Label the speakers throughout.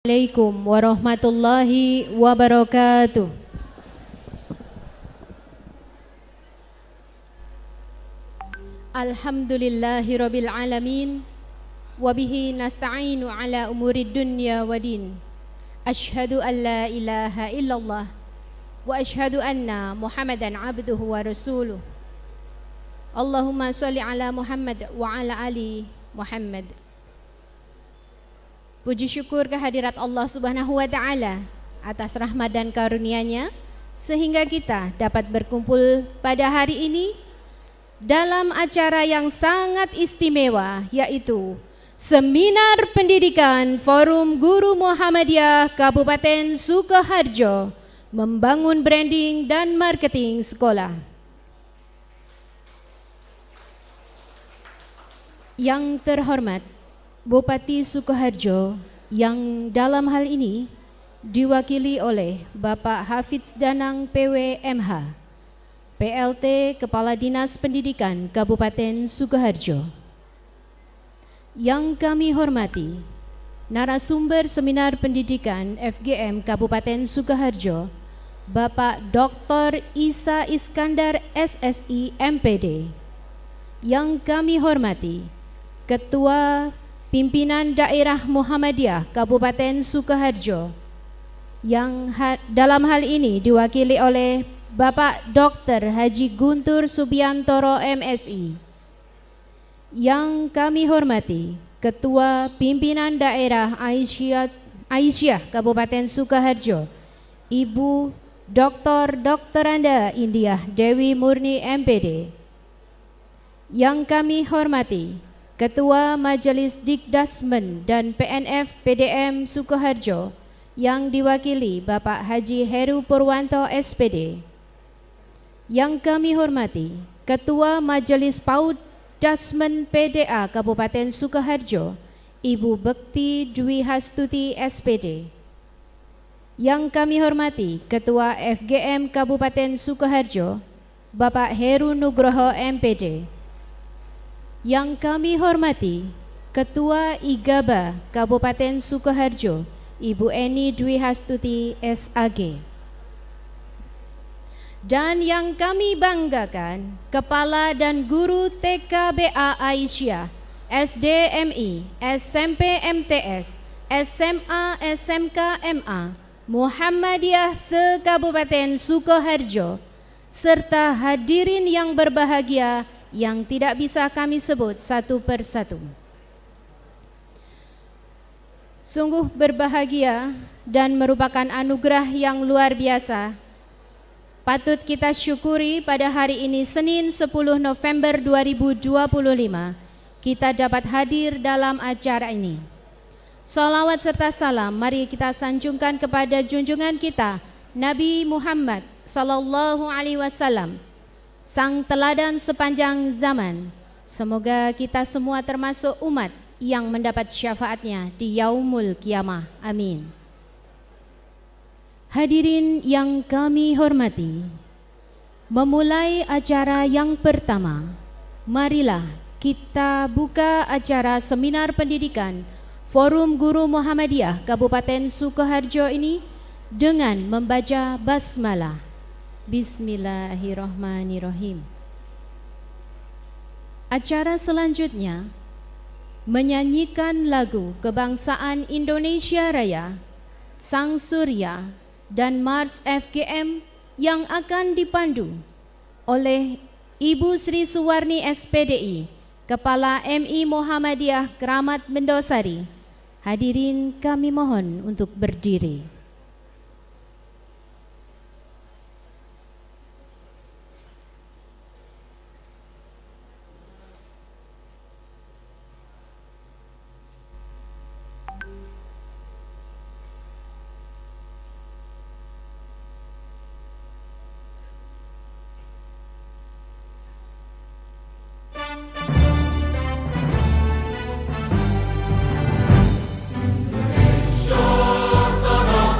Speaker 1: Assalamualaikum warahmatullahi wabarakatuh. Alhamdulillahirabbil alamin wa bihi nasta'inu ala umurid dunya waddin. Asyhadu an la ilaha illallah wa asyhadu anna Muhammadan abduhu wa rasuluh. Allahumma shalli ala Muhammad wa ala ali Muhammad. Puji syukur kehadirat Allah Subhanahu wa Ta'ala atas rahmat dan karunia-Nya sehingga kita dapat berkumpul pada hari ini dalam acara yang sangat istimewa, yaitu Seminar Pendidikan Forum Guru Muhammadiyah Kabupaten Sukoharjo membangun branding dan marketing sekolah. Yang terhormat Bupati Sukoharjo yang dalam hal ini diwakili oleh Bapak Hafidz Danang PWMH, PLT Kepala Dinas Pendidikan Kabupaten Sukoharjo. Yang kami hormati narasumber Seminar Pendidikan FGM Kabupaten Sukoharjo, Bapak Dr. Isa Iskandar SSI MPD. Yang kami hormati Ketua Pimpinan Daerah Muhammadiyah Kabupaten Sukoharjo yang dalam hal ini diwakili oleh Bapak Dr. Haji Guntur Subiantoro MSI. Yang kami hormati Ketua Pimpinan Daerah Aisyah Kabupaten Sukoharjo, Ibu Dr. Dokteranda Indiah Dewi Murni MPD. Yang kami hormati Ketua Majelis Dikdasmen dan PNF PDM Sukoharjo yang diwakili Bapak Haji Heru Purwanto SPD. Yang kami hormati Ketua Majelis PAUD Dasmen PDA Kabupaten Sukoharjo, Ibu Bekti Dwi Hastuti SPD. Yang kami hormati Ketua FGM Kabupaten Sukoharjo, Bapak Heru Nugroho MPD. Yang kami hormati Ketua IGABA Kabupaten Sukoharjo, Ibu Eni Dwi Hastuti SAG. Dan yang kami banggakan Kepala dan Guru TKBA Aisyah, SDMI, SMP MTS, SMA SMK MA, Muhammadiyah se-Kabupaten Sukoharjo, serta hadirin yang berbahagia yang tidak bisa kami sebut satu persatu. Sungguh berbahagia dan merupakan anugerah yang luar biasa. Patut kita syukuri pada hari ini Senin 10 November 2025 kita dapat hadir dalam acara ini. Salawat serta salam mari kita sanjungkan kepada junjungan kita Nabi Muhammad sallallahu alaihi wasallam, sang teladan sepanjang zaman. Semoga kita semua termasuk umat yang mendapat syafaatnya di yaumul kiamah. Amin. Hadirin yang kami hormati, memulai acara yang pertama, marilah kita buka acara Seminar Pendidikan Forum Guru Muhammadiyah Kabupaten Sukoharjo ini dengan membaca basmalah. Bismillahirrahmanirrahim. Acara selanjutnya menyanyikan lagu kebangsaan Indonesia Raya, Sang Surya, dan Mars FGM yang akan dipandu oleh Ibu Sri Suwarni SPDI, Kepala MI Muhammadiyah Kramat Mendosari. Hadirin kami mohon untuk berdiri.
Speaker 2: Tanah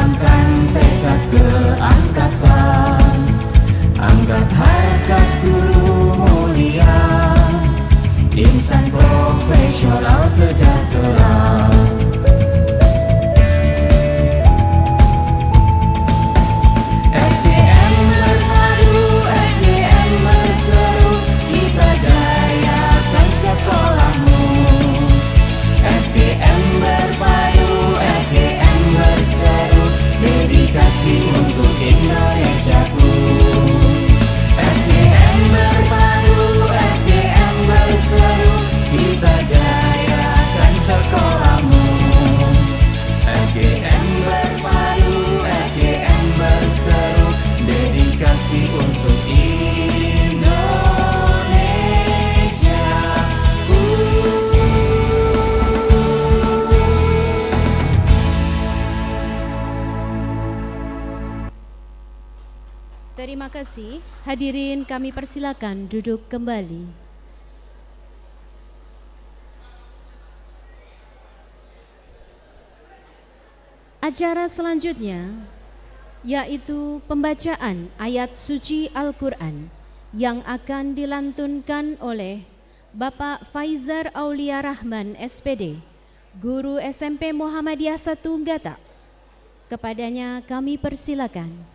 Speaker 2: terbangkan tekad ke angkasa, angkat harkat guru mulia, insan profesional sejahtera. FGM berpadu, FGM berseru, kita jayakan sekolahmu. FGM berpadu, FGM berseru, dedikasi untuk Indonesiaku. FGM berpadu, FGM berseru, kita jayakan sekolahmu. FGM berpadu, FGM berseru, dedikasi untuk Indonesiaku.
Speaker 1: Terima kasih. Hadirin kami persilakan duduk kembali. Acara selanjutnya yaitu pembacaan ayat suci Al-Quran yang akan dilantunkan oleh Bapak Faizar Aulia Rahman SPD, Guru SMP Muhammadiyah 1 Gatak. Kepadanya kami persilakan.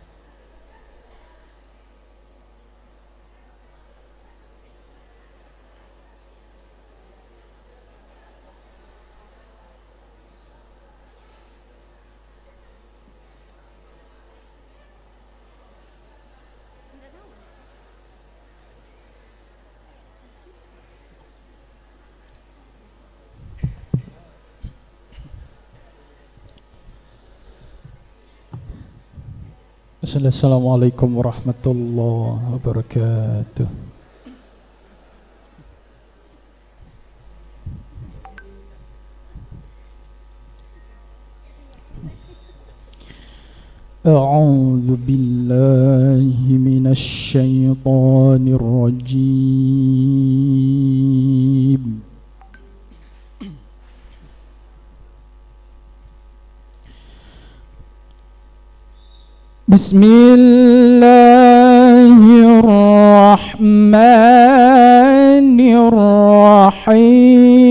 Speaker 3: Assalamualaikum warahmatullahi wabarakatuh. A'udzu billahi minasy syaithanir rajim. Bismillahirrahmanirrahim.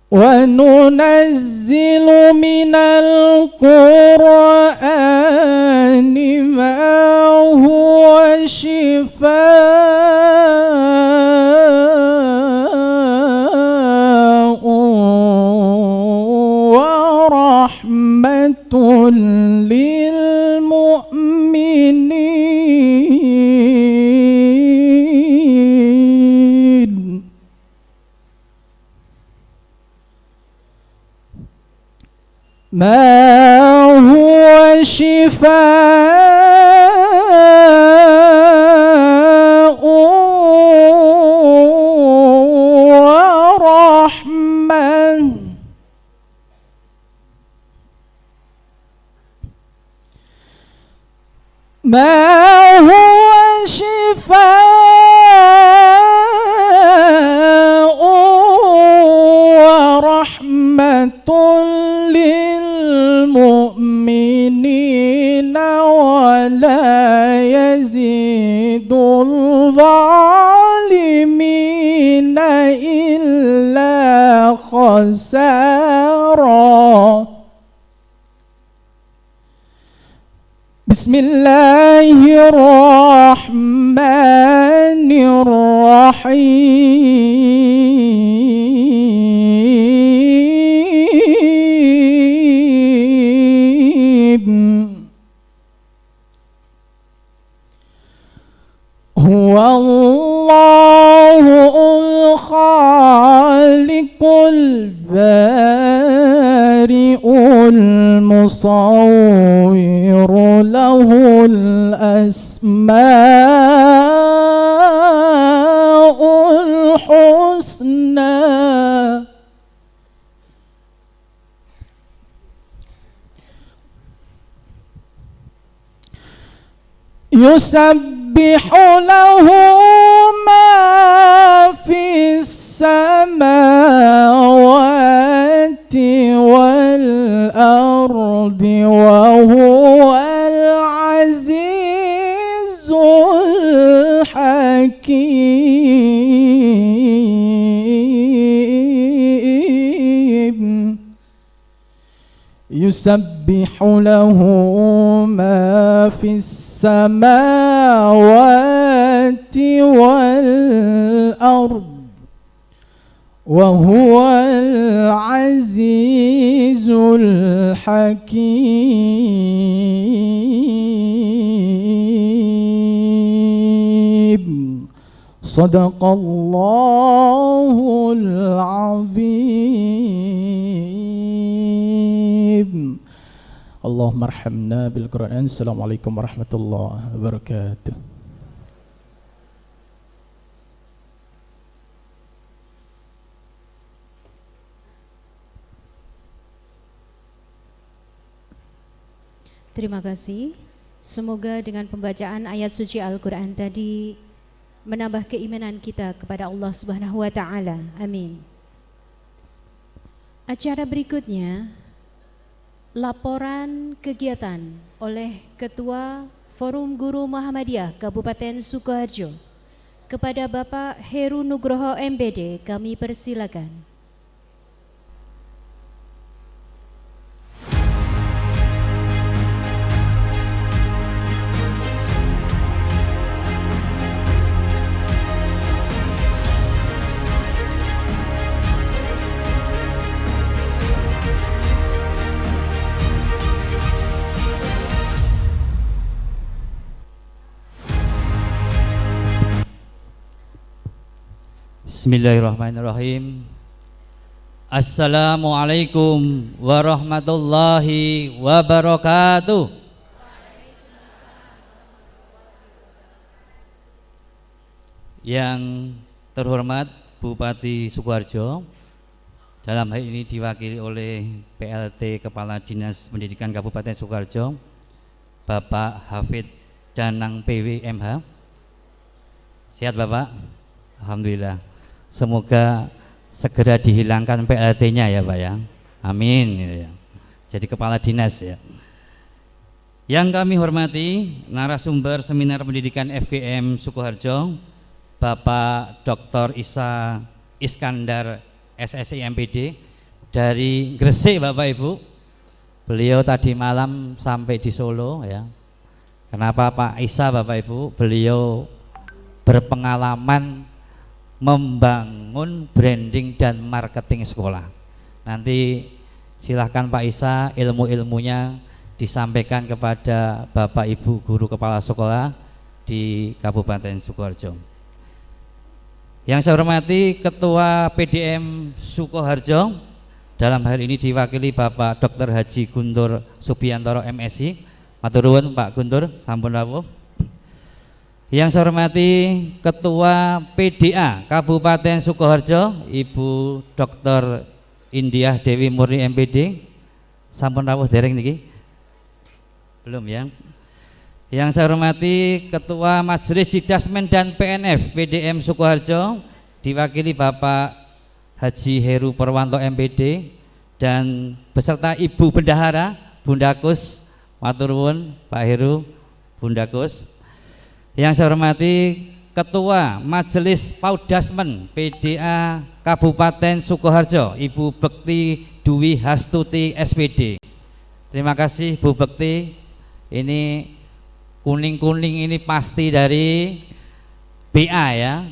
Speaker 3: وَنُنَزِّلُ مِنَ الْقُرْآنِ مَا هُوَ شِفَاءٌ وَرَحْمَةٌ لِلْمُؤْمِنِينَ. ما هو شفاء ورحمة ما هو شفاء ورحمة للمؤمنين ولا يزيد الظالمين إلا خسارا. بسم الله الرحمن الرحيم. هو الله الخالق البارئ المصور له الأسماء الحسنى. يسبح له ما في السماوات والأرض وهو العزيز الحكيم يسبح له ما في السماوات والأرض وهو العزيز الحكيم صدق الله العظيم اللهم ارحمنا بالقرآن. Assalamualaikum warahmatullahi wabarakatuh.
Speaker 1: Terima kasih. Semoga dengan pembacaan ayat suci Al-Quran tadi menambah keimanan kita kepada Allah Subhanahu wa Ta'ala. Amin. Acara berikutnya, laporan kegiatan oleh Ketua Forum Guru Muhammadiyah Kabupaten Sukoharjo kepada Bapak Heru Nugroho MPD. Kami persilakan.
Speaker 4: Bismillahirrahmanirrahim. Assalamualaikum warahmatullahi wabarakatuh. Yang terhormat Bupati Sukoharjo, dalam hal ini diwakili oleh PLT Kepala Dinas Pendidikan Kabupaten Sukoharjo, Bapak Hafid Danang PW MH. Sehat Bapak? Alhamdulillah. Semoga segera dihilangkan PLT-nya ya Pak ya. Amin ya. Jadi kepala dinas ya. Yang kami hormati narasumber seminar pendidikan FGM Sukoharjo, Bapak Dr. Isa Iskandar SSI MPD dari Gresik Bapak Ibu. Beliau tadi malam sampai di Solo ya. Kenapa Pak Isa Bapak Ibu? Beliau berpengalaman membangun branding dan marketing sekolah. Nanti silahkan Pak Isa ilmu-ilmunya disampaikan kepada Bapak Ibu Guru Kepala Sekolah di Kabupaten Sukoharjo. Yang saya hormati Ketua PDM Sukoharjo, dalam hal ini diwakili Bapak Dr. Haji Guntur Subiantoro MSI. Matur nuwun Pak Guntur, sampun rawuh. Yang saya hormati Ketua PDA Kabupaten Sukoharjo, Ibu Dr. Indiah Dewi Murni MPD. Sampun rawuh dereng niki? Belum ya. Yang saya hormati Ketua Majelis Didasmen dan PNF PDM Sukoharjo, diwakili Bapak Haji Heru Perwanto MPD dan beserta Ibu Bendahara Bunda Kus. Matur nuwun Pak Heru, Bunda Kus. Yang saya hormati Ketua Majelis Paudasmen PDA Kabupaten Sukoharjo, Ibu Bekti Dwi Hastuti SPD. Terima kasih Bu Bekti. Ini kuning-kuning ini pasti dari BA ya.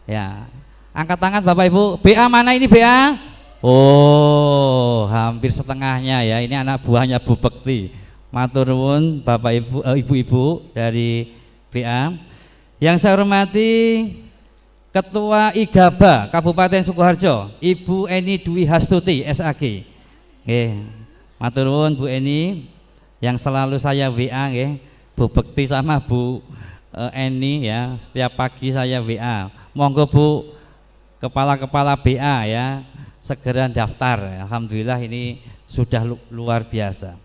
Speaker 4: Ya. Angkat tangan Bapak Ibu. BA mana ini BA? Oh, hampir setengahnya ya. Ini anak buahnya Bu Bekti. Matur nuwun Bapak Ibu, ibu-ibu dari BA. Yang saya hormati Ketua IGABA Kabupaten Sukoharjo, Ibu Eni Dwi Hastuti SAG. Matur nuwun Bu Eni, yang selalu saya WA nggih. Bu Bekti sama Bu Eni ya, setiap pagi saya WA. Monggo Bu kepala-kepala BA ya, segera daftar. Alhamdulillah ini sudah luar biasa.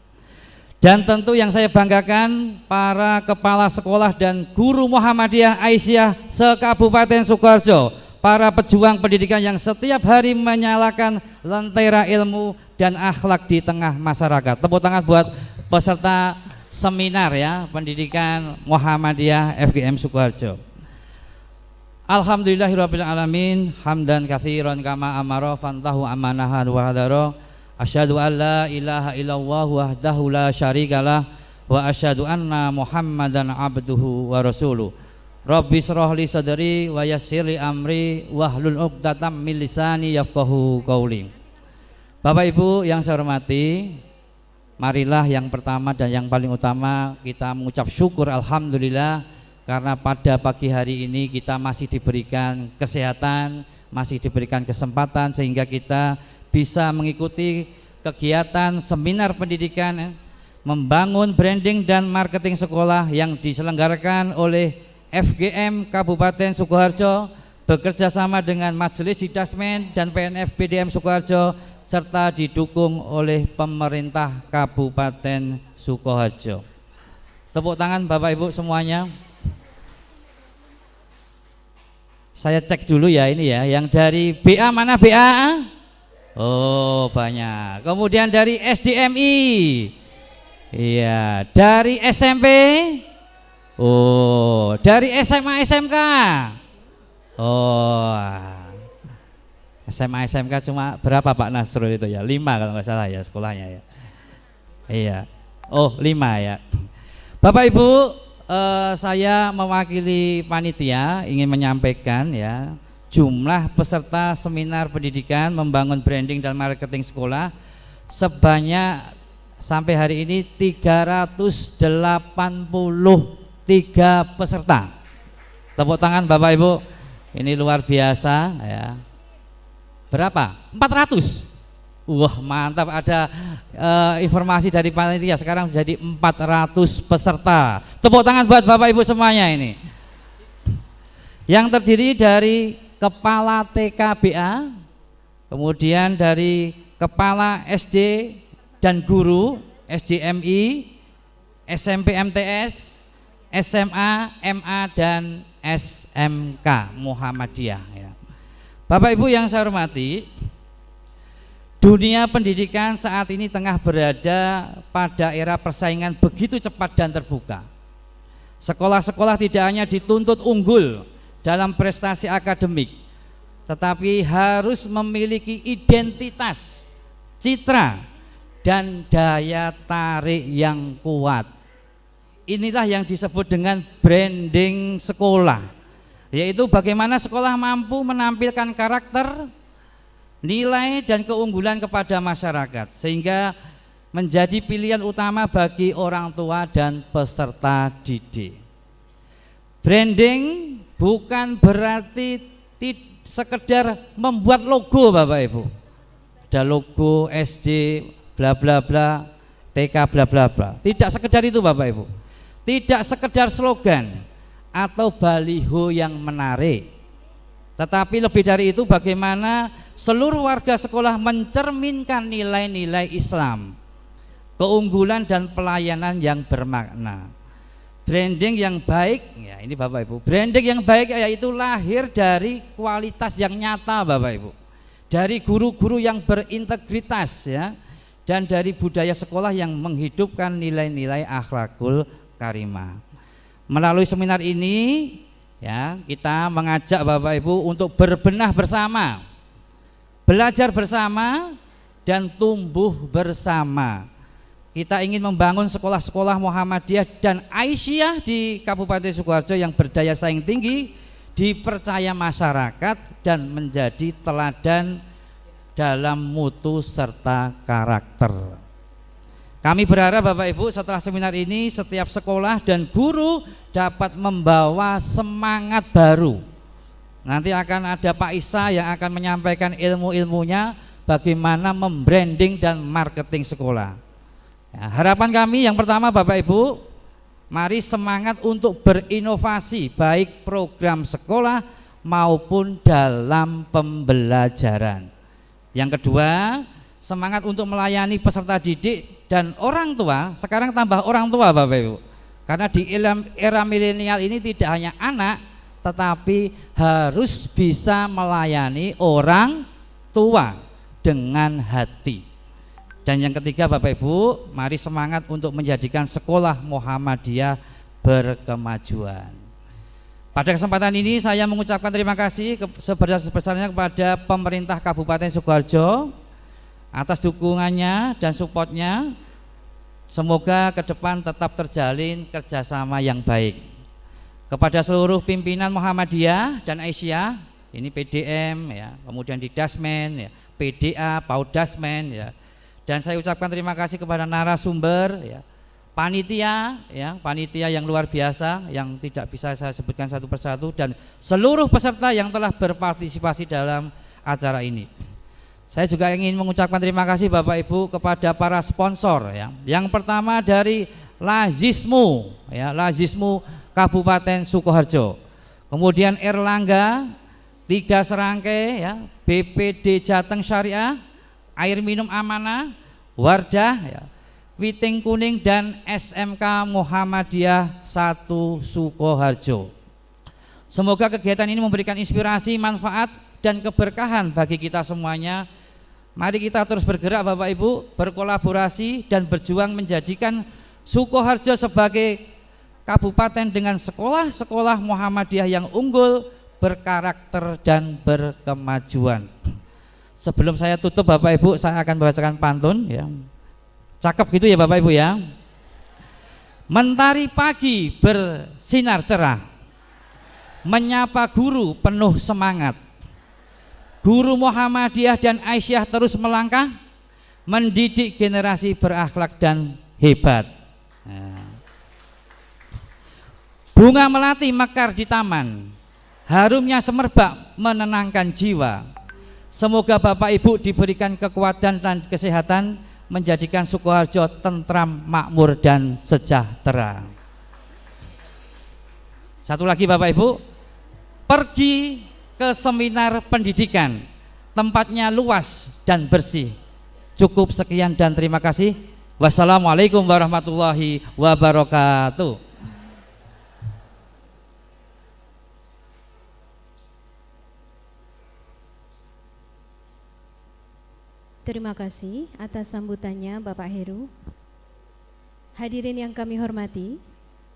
Speaker 4: Dan tentu yang saya banggakan para kepala sekolah dan guru Muhammadiyah Aisyah se-Kabupaten Sukoharjo, para pejuang pendidikan yang setiap hari menyalakan lentera ilmu dan akhlak di tengah masyarakat. Tepuk tangan buat peserta seminar ya, pendidikan Muhammadiyah FGM Sukoharjo. Alhamdulillahirabbil alamin, hamdan katsiran kama amara fantahu amanaha wa hadara. Asyhadu an la ilaha illallah wahdahu la syarikalah wa asyhadu anna Muhammadan abduhu wa rasuluh. Rabbi shrah li sadri wa yassir li amri wahlul 'uqdatam min lisani yafqahu qauli. Bapak Ibu yang saya hormati, marilah yang pertama dan yang paling utama kita mengucap syukur alhamdulillah karena pada pagi hari ini kita masih diberikan kesehatan, masih diberikan kesempatan sehingga kita bisa mengikuti kegiatan seminar pendidikan membangun branding dan marketing sekolah yang diselenggarakan oleh FGM Kabupaten Sukoharjo bekerja sama dengan Majelis Didasmen dan PNF PDM Sukoharjo serta didukung oleh pemerintah Kabupaten Sukoharjo. Tepuk tangan Bapak Ibu semuanya. Saya cek dulu ya ini ya, yang dari BA mana BA? Oh banyak. Kemudian dari SDMI, iya. Dari SMP, oh. Dari SMA SMK, oh. SMA SMK cuma berapa Pak Nasrul itu ya? 5 kalau nggak salah ya sekolahnya ya. Iya. Oh 5 ya. Bapak Ibu, saya mewakili panitia ingin menyampaikan ya. Jumlah peserta seminar pendidikan membangun branding dan marketing sekolah sebanyak sampai hari ini 383 peserta. Tepuk tangan Bapak Ibu, ini luar biasa ya. Berapa? 400. Wah mantap, ada informasi dari panitia sekarang jadi 400 peserta. Tepuk tangan buat Bapak Ibu semuanya ini. Yang terdiri dari Kepala TKBA, kemudian dari Kepala SD dan Guru SDMI, SMP MTS, SMA, MA dan SMK Muhammadiyah ya. Bapak Ibu yang saya hormati, dunia pendidikan saat ini tengah berada pada era persaingan begitu cepat dan terbuka. Sekolah-sekolah tidak hanya dituntut unggul dalam prestasi akademik, tetapi harus memiliki identitas, citra, dan daya tarik yang kuat. Inilah yang disebut dengan branding sekolah, yaitu bagaimana sekolah mampu menampilkan karakter, nilai, dan keunggulan kepada masyarakat sehingga menjadi pilihan utama bagi orang tua dan peserta didik. Branding bukan berarti sekedar membuat logo Bapak Ibu. Ada logo SD bla bla bla, TK bla bla bla. Tidak sekedar itu Bapak Ibu. Tidak sekedar slogan atau baliho yang menarik. Tetapi lebih dari itu bagaimana seluruh warga sekolah mencerminkan nilai-nilai Islam, keunggulan dan pelayanan yang bermakna. Branding yang baik, ya ini Bapak Ibu, branding yang baik yaitu lahir dari kualitas yang nyata Bapak Ibu, dari guru-guru yang berintegritas ya, dan dari budaya sekolah yang menghidupkan nilai-nilai akhlakul karimah. Melalui seminar ini ya, kita mengajak Bapak Ibu untuk berbenah bersama, belajar bersama, dan tumbuh bersama. Kita ingin membangun sekolah-sekolah Muhammadiyah dan Aisyah di Kabupaten Sukoharjo yang berdaya saing tinggi, dipercaya masyarakat, dan menjadi teladan dalam mutu serta karakter. Kami berharap Bapak Ibu setelah seminar ini setiap sekolah dan guru dapat membawa semangat baru. Nanti akan ada Pak Isa yang akan menyampaikan ilmu-ilmunya bagaimana membranding dan marketing sekolah. Ya, harapan kami yang pertama Bapak Ibu, mari semangat untuk berinovasi baik program sekolah maupun dalam pembelajaran. Yang kedua, semangat untuk melayani peserta didik Dan orang tua, sekarang tambah orang tua Bapak Ibu. Karena di era milenial ini tidak hanya anak, tetapi harus bisa melayani orang tua dengan hati. Dan yang ketiga Bapak Ibu, mari semangat untuk menjadikan sekolah Muhammadiyah berkemajuan. Pada kesempatan ini saya mengucapkan terima kasih sebesar-besarnya kepada pemerintah Kabupaten Sukoharjo atas dukungannya dan supportnya. Semoga ke depan tetap terjalin kerjasama yang baik. Kepada seluruh pimpinan Muhammadiyah dan Aisyah, ini PDM ya, kemudian di Dasmen ya, PDA, Paudasmen ya. Dan saya ucapkan terima kasih kepada narasumber ya, panitia yang luar biasa yang tidak bisa saya sebutkan satu persatu, dan seluruh peserta yang telah berpartisipasi dalam acara ini. Saya juga ingin mengucapkan terima kasih Bapak Ibu kepada para sponsor ya. Yang pertama dari Lazismu ya, Lazismu Kabupaten Sukoharjo. Kemudian Erlangga, 3 Serangke ya, BPD Jateng Syariah, Air Minum Amanah, Wardah ya, Witing Kuning, dan SMK Muhammadiyah 1 Sukoharjo. Semoga kegiatan ini memberikan inspirasi, manfaat, dan keberkahan bagi kita semuanya. Mari kita terus bergerak Bapak Ibu, berkolaborasi dan berjuang menjadikan Sukoharjo sebagai kabupaten dengan sekolah-sekolah Muhammadiyah yang unggul, berkarakter, dan berkemajuan. Sebelum saya tutup Bapak Ibu, saya akan membacakan pantun ya. Cakep gitu ya Bapak Ibu ya. Mentari pagi bersinar cerah, menyapa guru penuh semangat. Guru Muhammadiyah dan Aisyah terus melangkah, mendidik generasi berakhlak dan hebat. Bunga melati mekar di taman, harumnya semerbak menenangkan jiwa. Semoga Bapak Ibu diberikan kekuatan dan kesehatan, menjadikan Sukoharjo tentram, makmur, dan sejahtera. Satu lagi Bapak Ibu, pergi ke seminar pendidikan, tempatnya luas dan bersih. Cukup sekian dan terima kasih. Wassalamualaikum warahmatullahi wabarakatuh.
Speaker 1: Terima kasih atas sambutannya Bapak Heru. Hadirin yang kami hormati,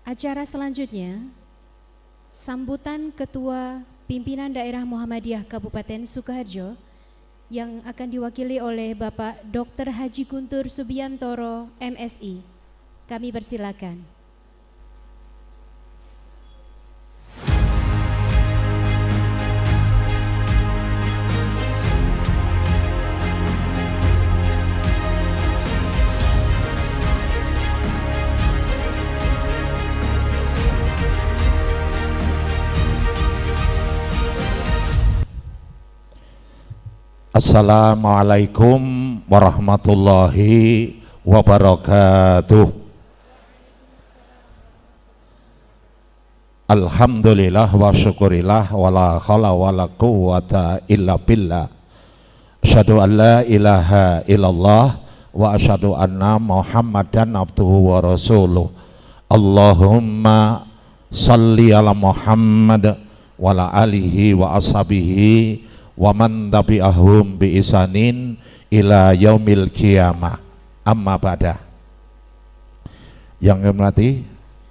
Speaker 1: acara selanjutnya sambutan Ketua Pimpinan Daerah Muhammadiyah Kabupaten Sukoharjo yang akan diwakili oleh Bapak Dr. Haji Guntur Subiantoro, MSI. Kami persilakan.
Speaker 5: Assalamualaikum warahmatullahi wabarakatuh. Alhamdulillah wa syukurillah wa la khala wa la quwwata illa billah. Asyhadu an la ilaha illallah wa asyhadu anna Muhammadan abduhu wa rasuluh. Allahumma salli ala Muhammad wa ala alihi wa ashabihi wa man tabi'ahum bi isanin ila yaumil qiyamah. Amma ba'da. Yang hormati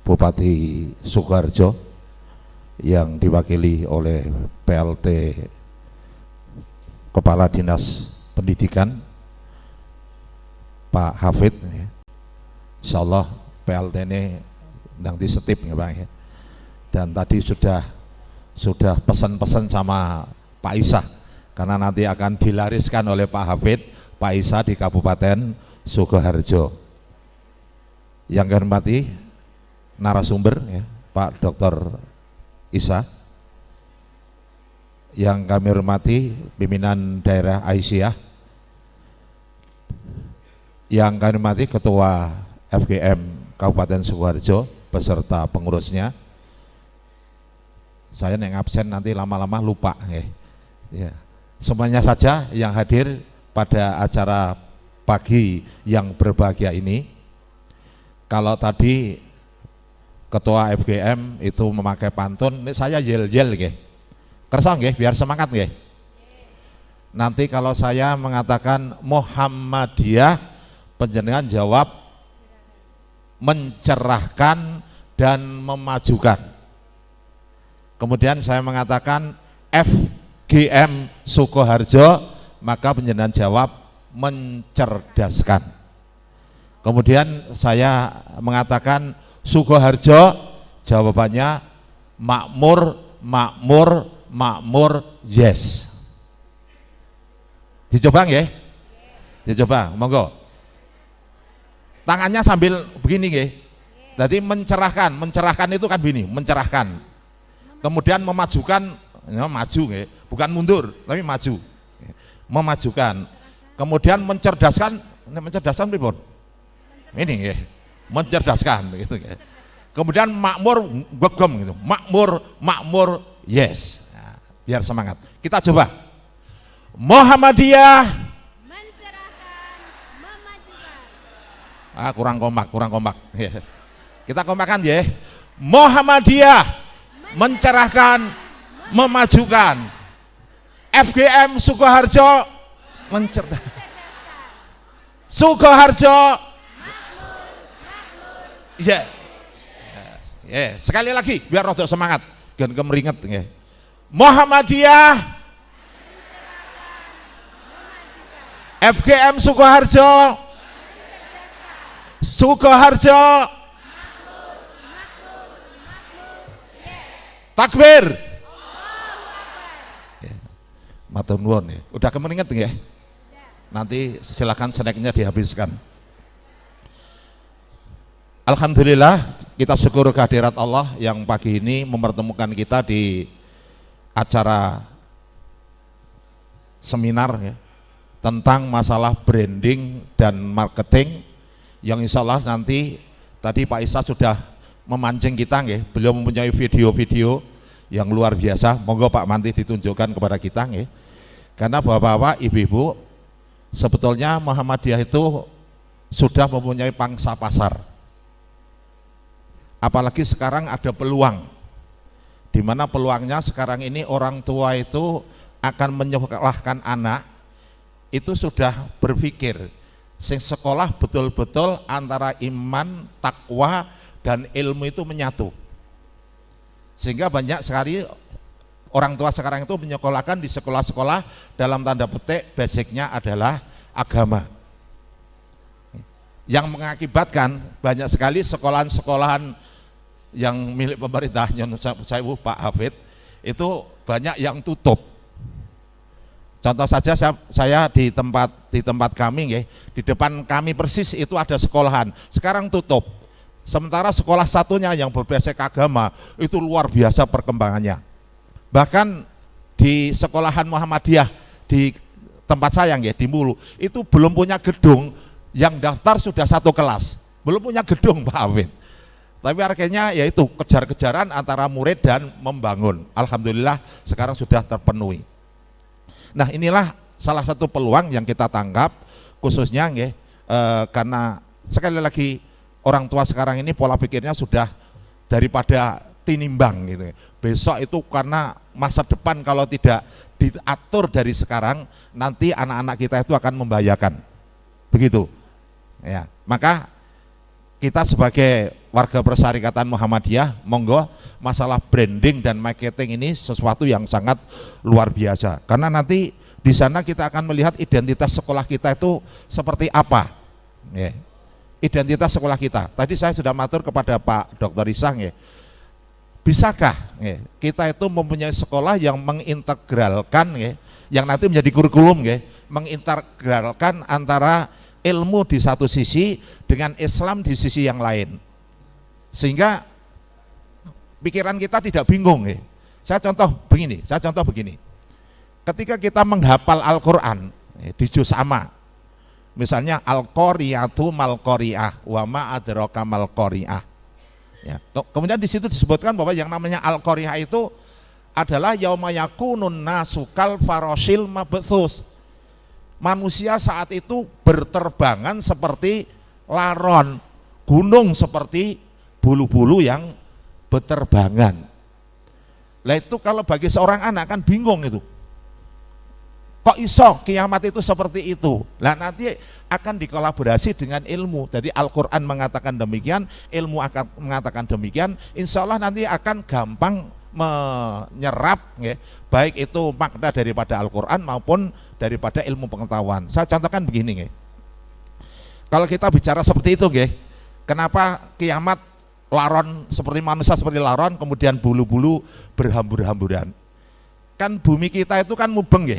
Speaker 5: Bupati Sukoharjo yang diwakili oleh PLT Kepala Dinas Pendidikan Pak Hafid ya. Insyaallah PLT ini ndang disetip ya Pak ya. Dan tadi sudah pesan-pesan sama Pak Isa, karena nanti akan dilariskan oleh Pak Hafid, Pak Isa di Kabupaten Sukoharjo. Yang kami hormati narasumber ya, Pak Dr. Isa. Yang kami hormati pimpinan daerah Aisyah. Yang kami hormati Ketua FGM Kabupaten Sukoharjo beserta pengurusnya. Saya yang absen nanti lama-lama lupa ya. Ya, semuanya saja yang hadir pada acara pagi yang berbahagia ini. Kalau tadi Ketua FGM itu memakai pantun, ini saya yel-yel nggih. Kersa nggih biar semangat nggih. Nanti kalau saya mengatakan Muhammadiyah, panjenengan jawab mencerahkan dan memajukan. Kemudian saya mengatakan FGM Sukoharjo, maka panjenengan jawab mencerdaskan. Kemudian saya mengatakan Sukoharjo, jawabannya makmur, makmur, makmur, yes. Dicoba nggih? Dicoba, monggo. Tangannya sambil begini nggih. Jadi mencerahkan, mencerahkan itu kan begini, mencerahkan. Kemudian memajukan, ya, maju nggih, bukan mundur, tapi maju. Memajukan. Kemudian mencerdaskan, ini mencerdaskan pripun? Ini nggih, mencerdaskan gitu nggih. Kemudian makmur gegem gitu. Makmur, makmur, yes. Nah, biar semangat. Kita coba. Muhammadiyah
Speaker 1: mencerahkan, memajukan.
Speaker 5: Kurang kompak, kurang kompak. Kita kompakan ya. Muhammadiyah mencerahkan, memajukan. FGM Sukoharjo mencerdaskan. Sukoharjo. Ya. Ya, sekali lagi biar rodok semangat, gen kemeringet nggih. Muhammadiyah FGM Sukoharjo. Sukoharjo. Takbir. Matur nuwun ya. Udah kemeringet ya? Nanti silakan snacknya dihabiskan. Alhamdulillah, kita syukur kehadirat Allah yang pagi ini mempertemukan kita di acara seminar ya, tentang masalah branding dan marketing, yang insya Allah nanti tadi Pak Isa sudah memancing kita nggih. Beliau mempunyai video-video yang luar biasa. Monggo Pak Manti ditunjukkan kepada kita nggih. Karena bapak-bapak, ibu-ibu, sebetulnya Muhammadiyah itu sudah mempunyai pangsa pasar. Apalagi sekarang ada peluang, di mana peluangnya sekarang ini orang tua itu akan menyekolahkan anak, itu sudah berpikir sing sekolah betul-betul antara iman, takwa, dan ilmu itu menyatu. Sehingga banyak sekali orang tua sekarang itu menyekolahkan di sekolah-sekolah dalam tanda petik basicnya adalah agama, yang mengakibatkan banyak sekali sekolahan-sekolahan yang milik pemerintah, saya Pak Hafid, itu banyak yang tutup. Contoh saja saya di tempat kami, di depan kami persis itu ada sekolahan, sekarang tutup. Sementara sekolah satunya yang berbasis agama itu luar biasa perkembangannya. Bahkan di sekolahan Muhammadiyah di tempat saya di Mulu itu belum punya gedung, yang daftar sudah satu kelas, belum punya gedung Pak Hafid. Tapi akhirnya yaitu kejar-kejaran antara murid dan membangun. Alhamdulillah sekarang sudah terpenuhi. Nah, inilah salah satu peluang yang kita tangkap khususnya karena sekali lagi orang tua sekarang ini pola pikirnya sudah daripada tinimbang gitu. Besok itu karena masa depan kalau tidak diatur dari sekarang, nanti anak-anak kita itu akan membahayakan. Begitu. Ya, maka kita sebagai warga Persyarikatan Muhammadiyah, monggo masalah branding dan marketing ini sesuatu yang sangat luar biasa. Karena nanti di sana kita akan melihat identitas sekolah kita itu seperti apa. Ya. Identitas sekolah kita. Tadi saya sudah matur kepada Pak Dr. Isang ya. Bisakah kita itu mempunyai sekolah yang mengintegralkan yang nanti menjadi kurikulum mengintegralkan antara ilmu di satu sisi dengan Islam di sisi yang lain, sehingga pikiran kita tidak bingung. Saya contoh begini, ketika kita menghafal Al-Quran di juz amma, misalnya Al-Qoriyatu mal-Qoriyah wa ma adraka mal-Qoriyah. Ya. Kemudian di situ disebutkan bahwa yang namanya Al-Qoriyah itu adalah yauma yakunun nasu kal farosil mabthus. manusia saat itu berterbangan seperti laron, gunung seperti bulu-bulu yang berterbangan. Lah itu kalau bagi seorang anak kan bingung itu. Kok iso kiamat itu seperti itu? Lah nanti akan dikolaborasi dengan ilmu. Jadi Al-Quran mengatakan demikian, ilmu akan mengatakan demikian. Insya Allah nanti akan gampang menyerap, ya, baik itu makna daripada Al-Quran maupun daripada ilmu pengetahuan. Saya contohkan begini, ya. Kalau kita bicara seperti itu, ya, kenapa kiamat laron seperti manusia seperti laron, kemudian bulu-bulu berhambur-hamburan? Kan bumi kita itu kan mubeng, ya.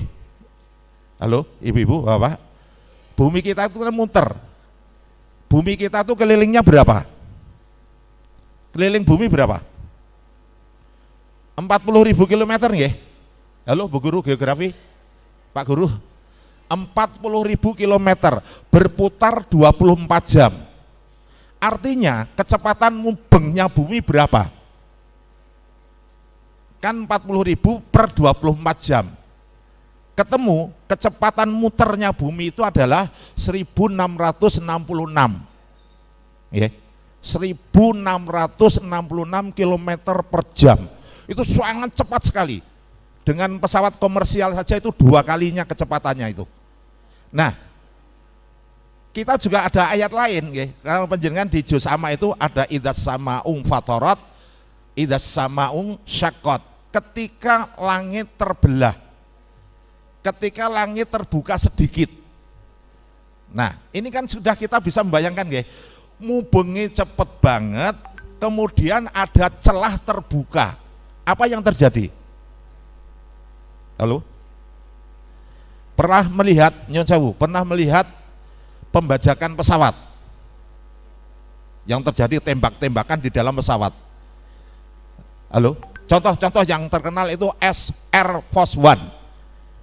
Speaker 5: Halo, ibu-ibu, bapak. Bumi kita itu kan muter. Bumi kita itu kelilingnya berapa? Keliling bumi berapa? 40.000 kilometer, ya. Halo, Bu Guru Geografi, Pak Guru. 40.000 kilometer, berputar 24 jam. Artinya kecepatan mubengnya bumi berapa? Kan 40.000 per 24 jam. Ketemu kecepatan muternya bumi itu adalah 1666, ya, 1666 km per jam. Itu sangat cepat sekali. Dengan pesawat komersial saja itu 2 kalinya kecepatannya itu. Nah, kita juga ada ayat lain, ya. Kalau penjenengan di juz amma itu ada idzas sama'un fatarat, idzas sama'un syaqqat. Ketika langit terbelah, ketika langit terbuka sedikit. Nah, ini kan sudah kita bisa membayangkan, ya, mubengi cepet banget, kemudian ada celah terbuka. Apa yang terjadi? Halo? Pernah melihat, Nyon Sewu, pernah melihat pembajakan pesawat yang terjadi tembak-tembakan di dalam pesawat? Halo? Contoh-contoh yang terkenal itu Air Force One.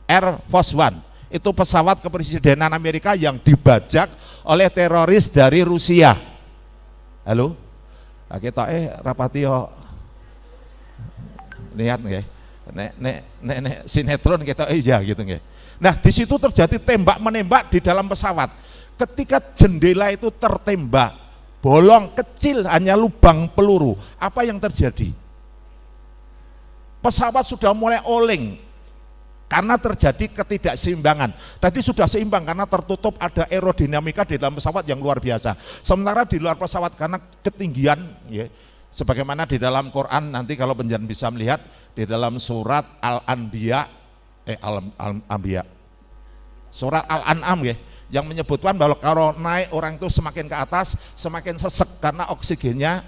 Speaker 5: Air Force One itu pesawat kepresidenan Amerika yang dibajak oleh teroris dari Rusia. Halo, nah, kita rapatio lihat nggih, nek sinetron kita iya gitu nggih. Nah di situ terjadi tembak menembak di dalam pesawat. Ketika jendela itu tertembak, bolong kecil hanya lubang peluru, apa yang terjadi? Pesawat sudah mulai oleng karena terjadi ketidakseimbangan. Tadi sudah seimbang karena tertutup, ada aerodinamika di dalam pesawat yang luar biasa. Sementara di luar pesawat karena ketinggian, ya, sebagaimana di dalam Quran nanti kalau penjenengan bisa melihat di dalam surat Al-Anbiya, surat Al-An'am, ya, yang menyebutkan bahwa kalau naik orang itu semakin ke atas semakin sesek karena oksigennya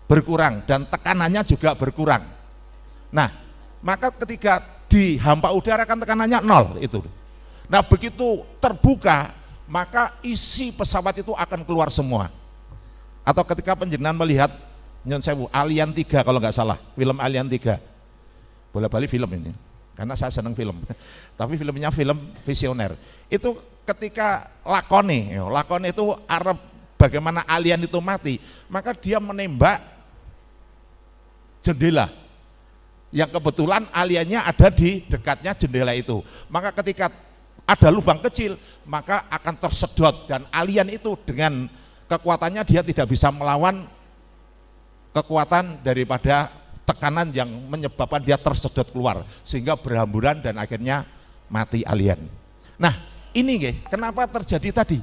Speaker 5: berkurang dan tekanannya juga berkurang. Nah, maka ketika di hampa udara kan tekanannya 0 itu. Nah begitu terbuka maka isi pesawat itu akan keluar semua. Atau ketika penjenengan melihat Nyon Sewu Alien 3 kalau nggak salah, film Alien 3, boleh-balik film ini karena saya senang film tapi filmnya film visioner. Itu ketika lakoni itu Arab bagaimana alien itu mati, maka dia menembak jendela yang kebetulan aliennya ada di dekatnya jendela itu. Maka ketika ada lubang kecil maka akan tersedot dan alien itu dengan kekuatannya dia tidak bisa melawan kekuatan daripada tekanan yang menyebabkan dia tersedot keluar sehingga berhamburan dan akhirnya mati alien. Nah ini kenapa terjadi tadi?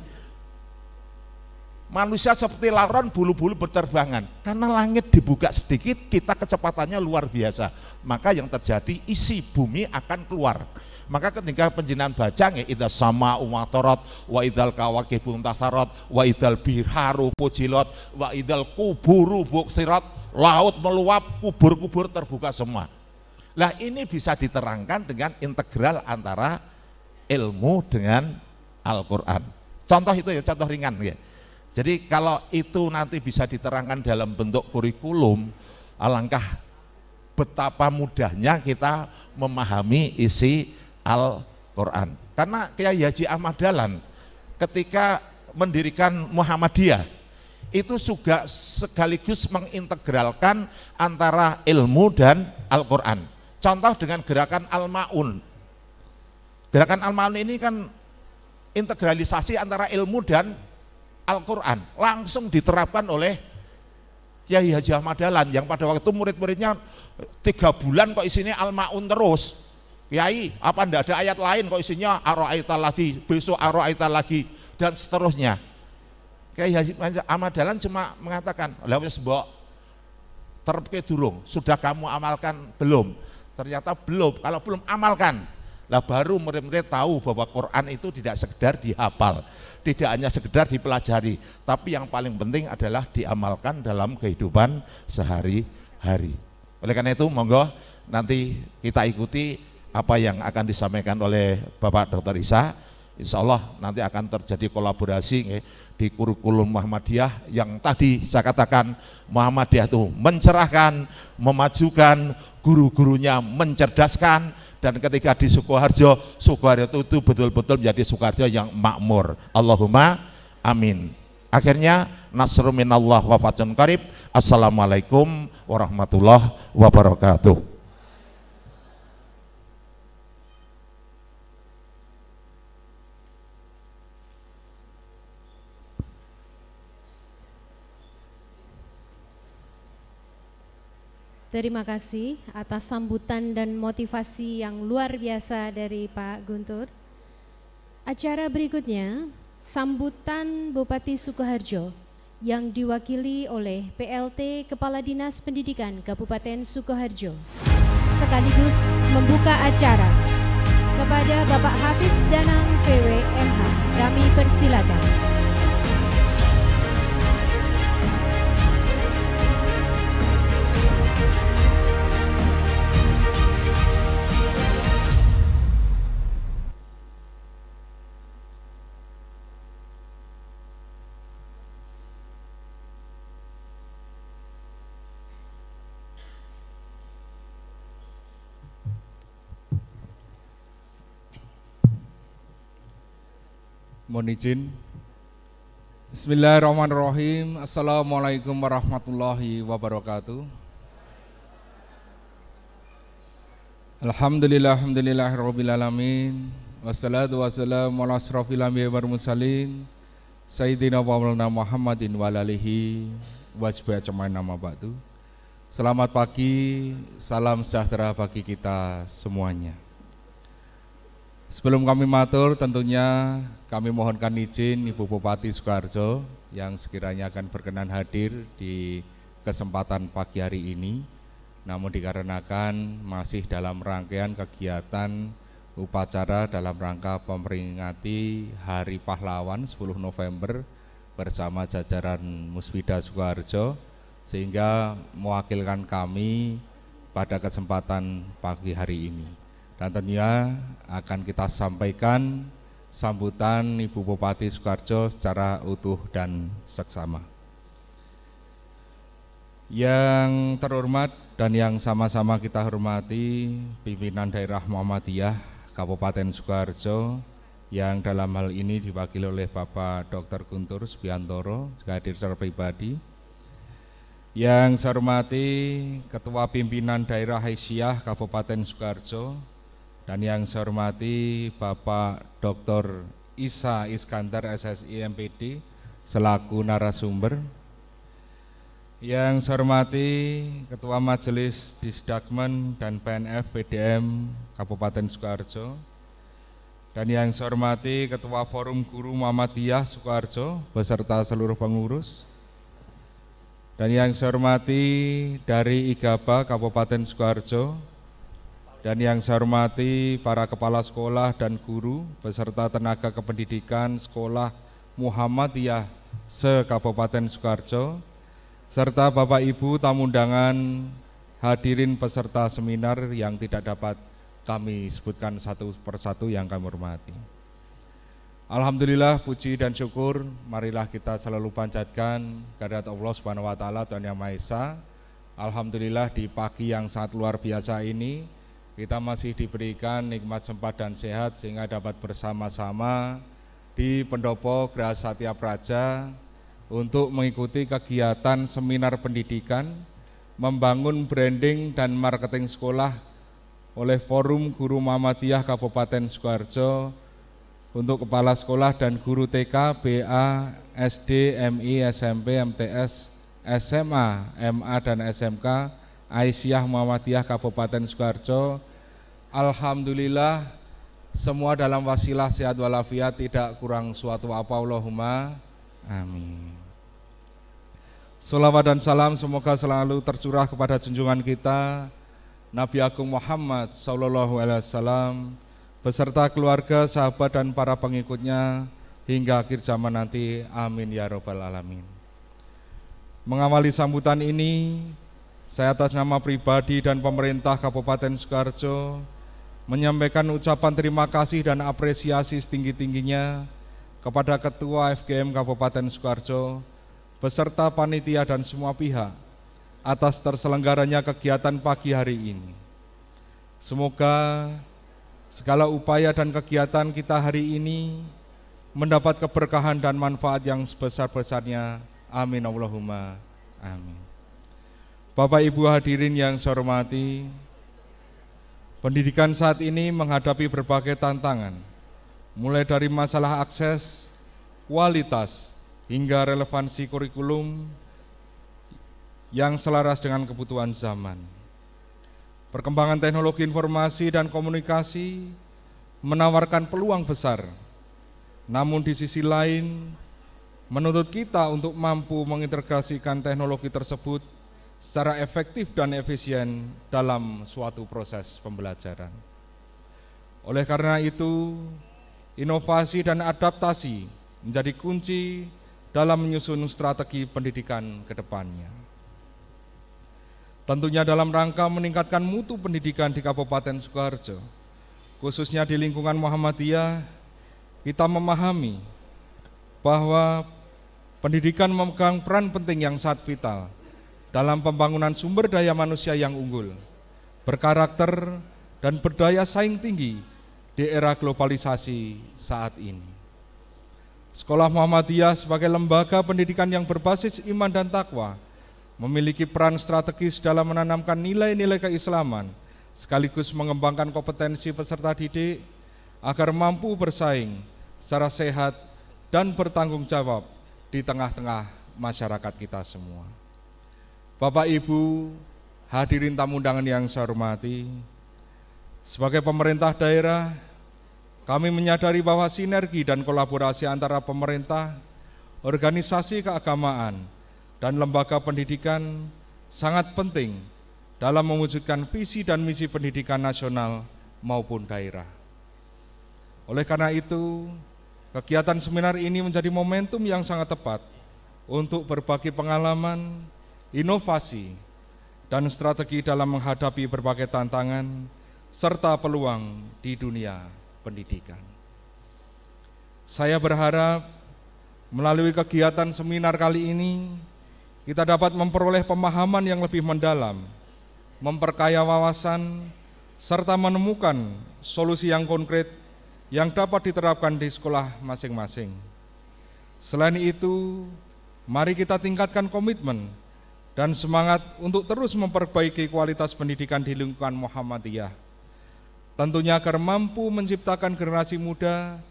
Speaker 5: Manusia seperti laron, bulu-bulu berterbangan karena langit dibuka sedikit, kita kecepatannya luar biasa, maka yang terjadi isi bumi akan keluar. Maka ketika penjenengan baca idzas sama'u fatarat wa idzal kawakibu intatharat wa idzal biharu fujilat wa idzal kuburu buksirat, laut meluap, kubur-kubur terbuka semua. Lah ini bisa diterangkan dengan integral antara ilmu dengan Al-Qur'an. Contoh itu ya, contoh ringan ya. Jadi kalau itu nanti bisa diterangkan dalam bentuk kurikulum, alangkah betapa mudahnya kita memahami isi Al-Quran. Karena Kiai Haji Ahmad Dahlan ketika mendirikan Muhammadiyah itu juga sekaligus mengintegralkan antara ilmu dan Al-Quran. Contoh dengan gerakan Al-Ma'un. Gerakan Al-Ma'un ini kan integralisasi antara ilmu dan Al-Quran langsung diterapkan oleh Kiai Haji Ahmad Dahlan yang pada waktu murid-muridnya 3 bulan kok isinya Al-Ma'un terus. Kiai, apa ndak ada ayat lain kok isinya Ar-Ra'aita lagi, besok Ar-Ra'aita lagi, dan seterusnya. Kiai Haji Ahmad Dahlan cuma mengatakan, lah wis mbok terpke durung, sudah kamu amalkan belum? Ternyata belum. Kalau belum, amalkan. Lah baru murid-murid tahu bahwa Quran itu tidak sekedar dihafal, tidak hanya sekedar dipelajari, tapi yang paling penting adalah diamalkan dalam kehidupan sehari-hari. Oleh karena itu, monggo nanti kita ikuti apa yang akan disampaikan oleh Bapak Dr. Isa. Insya Allah nanti akan terjadi kolaborasi di kurikulum Muhammadiyah yang tadi saya katakan Muhammadiyah itu mencerahkan, memajukan, guru-gurunya mencerdaskan, dan ketika di Sukoharjo itu betul-betul menjadi Sukoharjo yang makmur. Allahumma amin. Akhirnya nasrun minallah wa fathun qarib. Assalamualaikum warahmatullahi wabarakatuh.
Speaker 1: Terima kasih atas sambutan dan motivasi yang luar biasa dari Pak Guntur. Acara berikutnya, sambutan Bupati Sukoharjo yang diwakili oleh PLT Kepala Dinas Pendidikan Kabupaten Sukoharjo. Sekaligus membuka acara kepada Bapak Hafiz Danang PWMH, kami persilakan.
Speaker 6: Mohon izin. Bismillahirrahmanirrahim. Assalamualaikum warahmatullahi wabarakatuh. Alhamdulillahirabbil alamin. Wassalatu wassalamu ala asrofil anbiya'i wal mursalin Sayyidina wa maulana Muhammadin wa alihi wa sahbihi ajmain, amma ba'du. Selamat pagi, salam sejahtera bagi kita semuanya. Sebelum kami matur, tentunya kami mohonkan izin Ibu Bupati Sukoharjo yang sekiranya akan berkenan hadir di kesempatan pagi hari ini. Namun dikarenakan masih dalam rangkaian kegiatan upacara dalam rangka memperingati Hari Pahlawan 10 November bersama jajaran Musbida Sukoharjo, sehingga mewakilkan kami pada kesempatan pagi hari ini. Dan tentunya akan kita sampaikan sambutan Ibu Bupati Sukoharjo secara utuh dan seksama. Yang terhormat dan yang sama-sama kita hormati pimpinan daerah Muhammadiyah Kabupaten Sukoharjo yang dalam hal ini diwakili oleh Bapak Dr. Guntur Subiantoro juga hadir secara pribadi. Yang saya hormati Ketua Pimpinan Daerah Aisyah Kabupaten Sukoharjo, dan yang saya hormati Bapak Dr. Isa Iskandar SSI MPD selaku narasumber. Yang saya hormati Ketua Majelis Disdakmen dan PNF PDM Kabupaten Sukoharjo, dan yang saya hormati Ketua Forum Guru Muhammadiyah Sukoharjo beserta seluruh pengurus, dan yang saya hormati dari IGABA Kabupaten Sukoharjo, dan yang saya hormati para kepala sekolah dan guru beserta tenaga kependidikan sekolah Muhammadiyah se-Kabupaten Sukoharjo, serta Bapak Ibu tamu undangan, hadirin peserta seminar yang tidak dapat kami sebutkan satu persatu yang kami hormati. Alhamdulillah, puji dan syukur marilah kita selalu panjatkan kehadirat Allah Subhanahu wa taala Tuhan Yang Maha Esa. Alhamdulillah di pagi yang sangat luar biasa ini kita masih diberikan nikmat sempat dan sehat sehingga dapat bersama-sama di Pendopo Geraha Satya Praja untuk mengikuti kegiatan seminar pendidikan, membangun branding dan marketing sekolah oleh Forum Guru Muhammadiyah Kabupaten Sukoharjo untuk kepala sekolah dan guru TK, BA, SD, MI, SMP, MTS, SMA, MA dan SMK Aisyah Muhammadiyah Kabupaten Sukoharjo. Alhamdulillah semua dalam wasilah sehat walafiat, tidak kurang suatu apa, Allahumma amin. Salawat dan salam semoga selalu tercurah kepada junjungan kita Nabi Agung Muhammad sallallahu alaihi wasallam beserta keluarga, sahabat dan para pengikutnya hingga akhir zaman nanti. Amin ya robbal alamin. Mengawali sambutan ini, saya atas nama pribadi dan pemerintah Kabupaten Sukoharjo menyampaikan ucapan terima kasih dan apresiasi setinggi-tingginya kepada Ketua FGM Kabupaten Sukoharjo beserta panitia dan semua pihak atas terselenggaranya kegiatan pagi hari ini. Semoga segala upaya dan kegiatan kita hari ini mendapat keberkahan dan manfaat yang sebesar-besarnya. Amin Allahumma amin. Bapak Ibu hadirin yang saya hormati, pendidikan saat ini menghadapi berbagai tantangan, mulai dari masalah akses, kualitas, hingga relevansi kurikulum yang selaras dengan kebutuhan zaman. Perkembangan teknologi informasi dan komunikasi menawarkan peluang besar, namun di sisi lain menuntut kita untuk mampu mengintegrasikan teknologi tersebut secara efektif dan efisien dalam suatu proses pembelajaran. Oleh karena itu, inovasi dan adaptasi menjadi kunci dalam menyusun strategi pendidikan ke depannya. Tentunya dalam rangka meningkatkan mutu pendidikan di Kabupaten Sukoharjo, khususnya di lingkungan Muhammadiyah, kita memahami bahwa pendidikan memegang peran penting yang sangat vital dalam pembangunan sumber daya manusia yang unggul, berkarakter, dan berdaya saing tinggi di era globalisasi saat ini. Sekolah Muhammadiyah sebagai lembaga pendidikan yang berbasis iman dan takwa memiliki peran strategis dalam menanamkan nilai-nilai keislaman sekaligus mengembangkan kompetensi peserta didik agar mampu bersaing secara sehat dan bertanggung jawab di tengah-tengah masyarakat kita semua. Bapak Ibu hadirin tamu undangan yang saya hormati, sebagai pemerintah daerah, kami menyadari bahwa sinergi dan kolaborasi antara pemerintah, organisasi keagamaan, dan lembaga pendidikan sangat penting dalam mewujudkan visi dan misi pendidikan nasional maupun daerah. Oleh karena itu, kegiatan seminar ini menjadi momentum yang sangat tepat untuk berbagi pengalaman, inovasi, dan strategi dalam menghadapi berbagai tantangan serta peluang di dunia pendidikan. Saya berharap melalui kegiatan seminar kali ini kita dapat memperoleh pemahaman yang lebih mendalam, memperkaya wawasan, serta menemukan solusi yang konkret yang dapat diterapkan di sekolah masing-masing. Selain itu, mari kita tingkatkan komitmen dan semangat untuk terus memperbaiki kualitas pendidikan di lingkungan Muhammadiyah. Tentunya agar mampu menciptakan generasi muda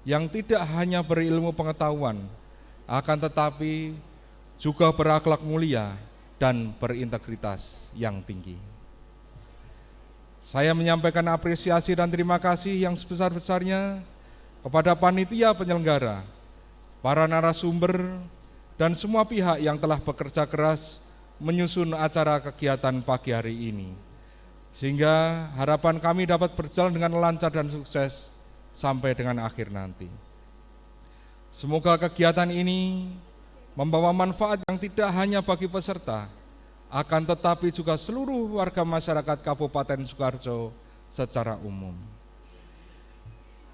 Speaker 6: yang tidak hanya berilmu pengetahuan, akan tetapi juga berakhlak mulia dan berintegritas yang tinggi. Saya menyampaikan apresiasi dan terima kasih yang sebesar-besarnya kepada panitia penyelenggara, para narasumber, dan semua pihak yang telah bekerja keras menyusun acara kegiatan pagi hari ini, sehingga harapan kami dapat berjalan dengan lancar dan sukses sampai dengan akhir nanti. Semoga kegiatan ini membawa manfaat yang tidak hanya bagi peserta, akan tetapi juga seluruh warga masyarakat Kabupaten Sukoharjo secara umum.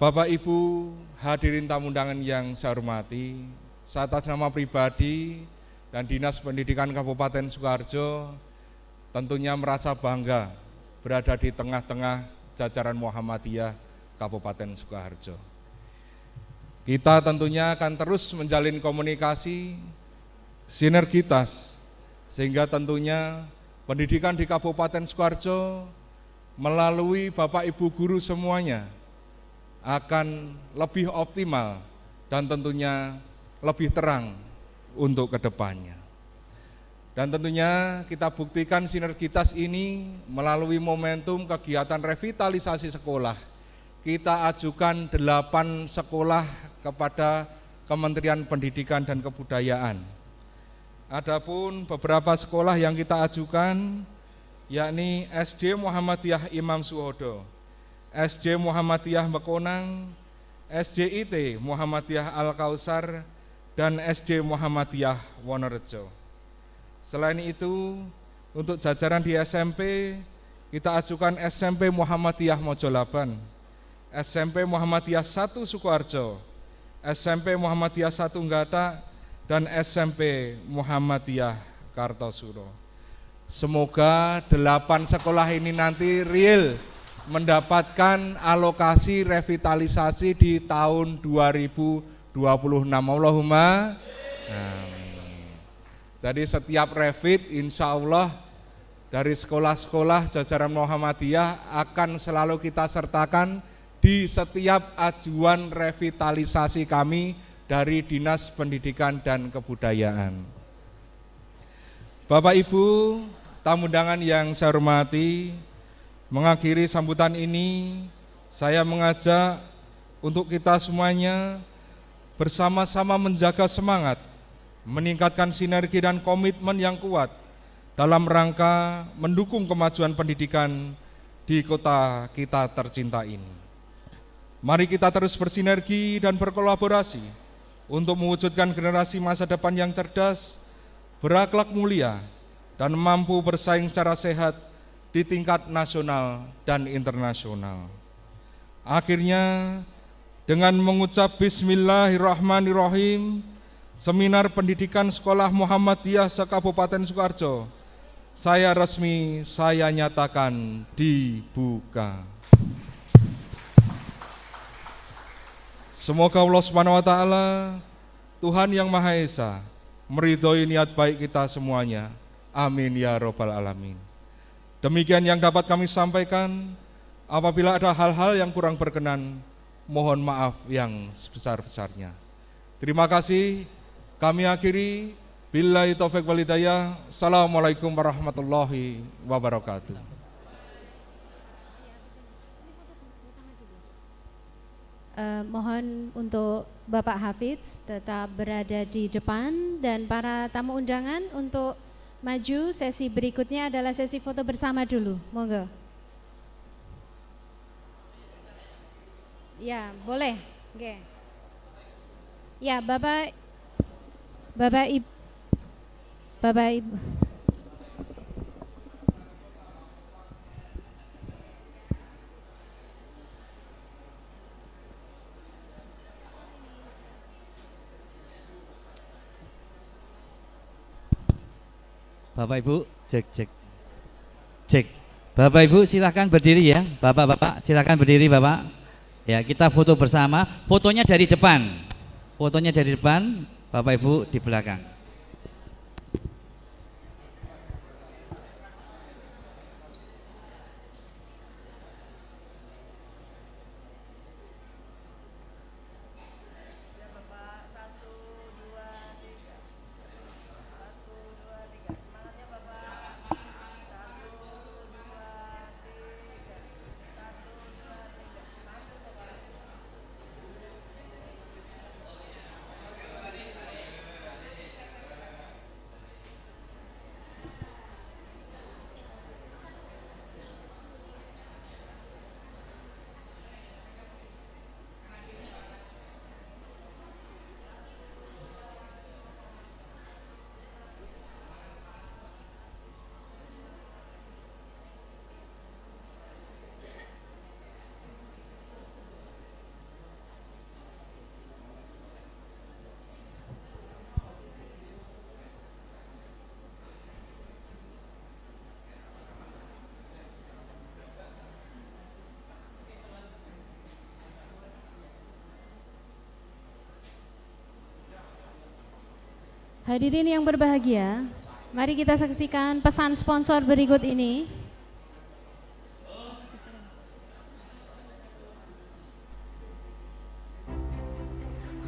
Speaker 6: Bapak Ibu hadirin tamu undangan yang saya hormati, saya atas nama pribadi dan Dinas Pendidikan Kabupaten Sukoharjo tentunya merasa bangga berada di tengah-tengah jajaran Muhammadiyah Kabupaten Sukoharjo. Kita tentunya akan terus menjalin komunikasi, sinergitas, sehingga tentunya pendidikan di Kabupaten Sukoharjo melalui Bapak Ibu guru semuanya akan lebih optimal dan tentunya lebih terang untuk kedepannya. Dan tentunya kita buktikan sinergitas ini melalui momentum kegiatan revitalisasi sekolah. Kita ajukan 8 sekolah kepada Kementerian Pendidikan dan Kebudayaan. Adapun beberapa sekolah yang kita ajukan yakni SD Muhammadiyah Imam Suhodo, SD Muhammadiyah Mekonang, SDIT Muhammadiyah Al-Kausar, dan SD Muhammadiyah Wonorejo. Selain itu, untuk jajaran di SMP, kita ajukan SMP Muhammadiyah Mojolaban, SMP Muhammadiyah 1 Sukoharjo, SMP Muhammadiyah 1 Ngata, dan SMP Muhammadiyah Kartosuro. Semoga 8 sekolah ini nanti real mendapatkan alokasi revitalisasi di tahun 2026. Allahumma amin. Jadi setiap revit insya Allah dari sekolah-sekolah jajaran Muhammadiyah akan selalu kita sertakan di setiap ajuan revitalisasi kami dari Dinas Pendidikan dan Kebudayaan. Bapak Ibu, tamu undangan yang saya hormati, mengakhiri sambutan ini, saya mengajak untuk kita semuanya bersama-sama menjaga semangat, meningkatkan sinergi dan komitmen yang kuat dalam rangka mendukung kemajuan pendidikan di kota kita tercinta ini. Mari kita terus bersinergi dan berkolaborasi untuk mewujudkan generasi masa depan yang cerdas, berakhlak mulia, dan mampu bersaing secara sehat di tingkat nasional dan internasional. Akhirnya, dengan mengucap Bismillahirrahmanirrahim, Seminar Pendidikan Sekolah Muhammadiyah se-Kabupaten Sukoharjo, saya nyatakan dibuka. Semoga Allah Subhanahu wa taala, Tuhan yang Maha Esa, meridhoi niat baik kita semuanya. Amin ya robbal alamin. Demikian yang dapat kami sampaikan. Apabila ada hal-hal yang kurang berkenan, mohon maaf yang sebesar-besarnya. Terima kasih. Kami akhiri. Billahi taufiq wal hidayah. Assalamualaikum warahmatullahi wabarakatuh.
Speaker 1: Mohon untuk Bapak Hafidz tetap berada di depan dan para tamu undangan untuk maju. Sesi berikutnya adalah sesi foto bersama dulu. Monggo. Ya, boleh. Oke. Ya, Bapak Ibu.
Speaker 4: Bapak Ibu, cek. Bapak Ibu silakan berdiri ya. Bapak-bapak silakan berdiri Bapak. Ya, kita foto bersama. Fotonya dari depan. Bapak Ibu di belakang.
Speaker 1: Hadirin yang berbahagia, mari kita saksikan pesan sponsor berikut ini.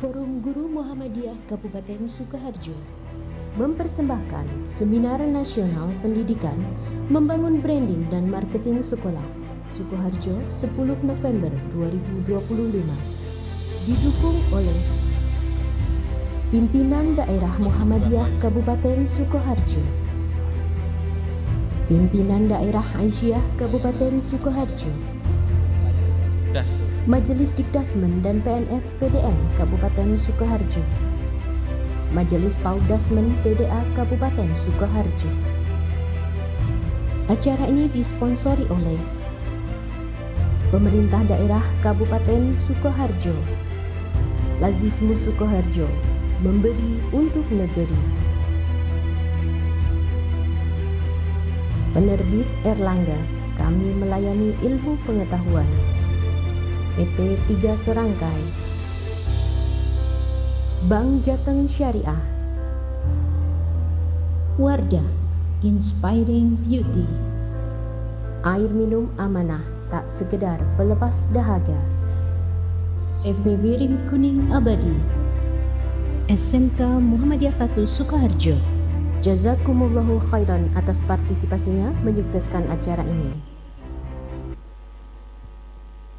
Speaker 7: Forum Guru Muhammadiyah Kabupaten Sukoharjo mempersembahkan Seminar Nasional Pendidikan Membangun Branding dan Marketing Sekolah Sukoharjo 10 November 2025 didukung oleh Pimpinan Daerah Muhammadiyah Kabupaten Sukoharjo, Pimpinan Daerah Aisyah Kabupaten Sukoharjo, Majelis Dikdasmen dan PNF PDN Kabupaten Sukoharjo, Majelis Paudasmen PDA Kabupaten Sukoharjo. Acara ini disponsori oleh Pemerintah Daerah Kabupaten Sukoharjo, Lazismu Sukoharjo, memberi untuk negeri. Penerbit Erlangga, kami melayani ilmu pengetahuan. PT 3 Serangkai, Bank Jateng Syariah, Wardah, Inspiring Beauty, air minum amanah tak sekedar pelepas dahaga, CV Wiring Kuning Abadi, SMK Muhammadiyah 1 Sukoharjo. Jazakumullahu khairan atas partisipasinya menyukseskan acara ini.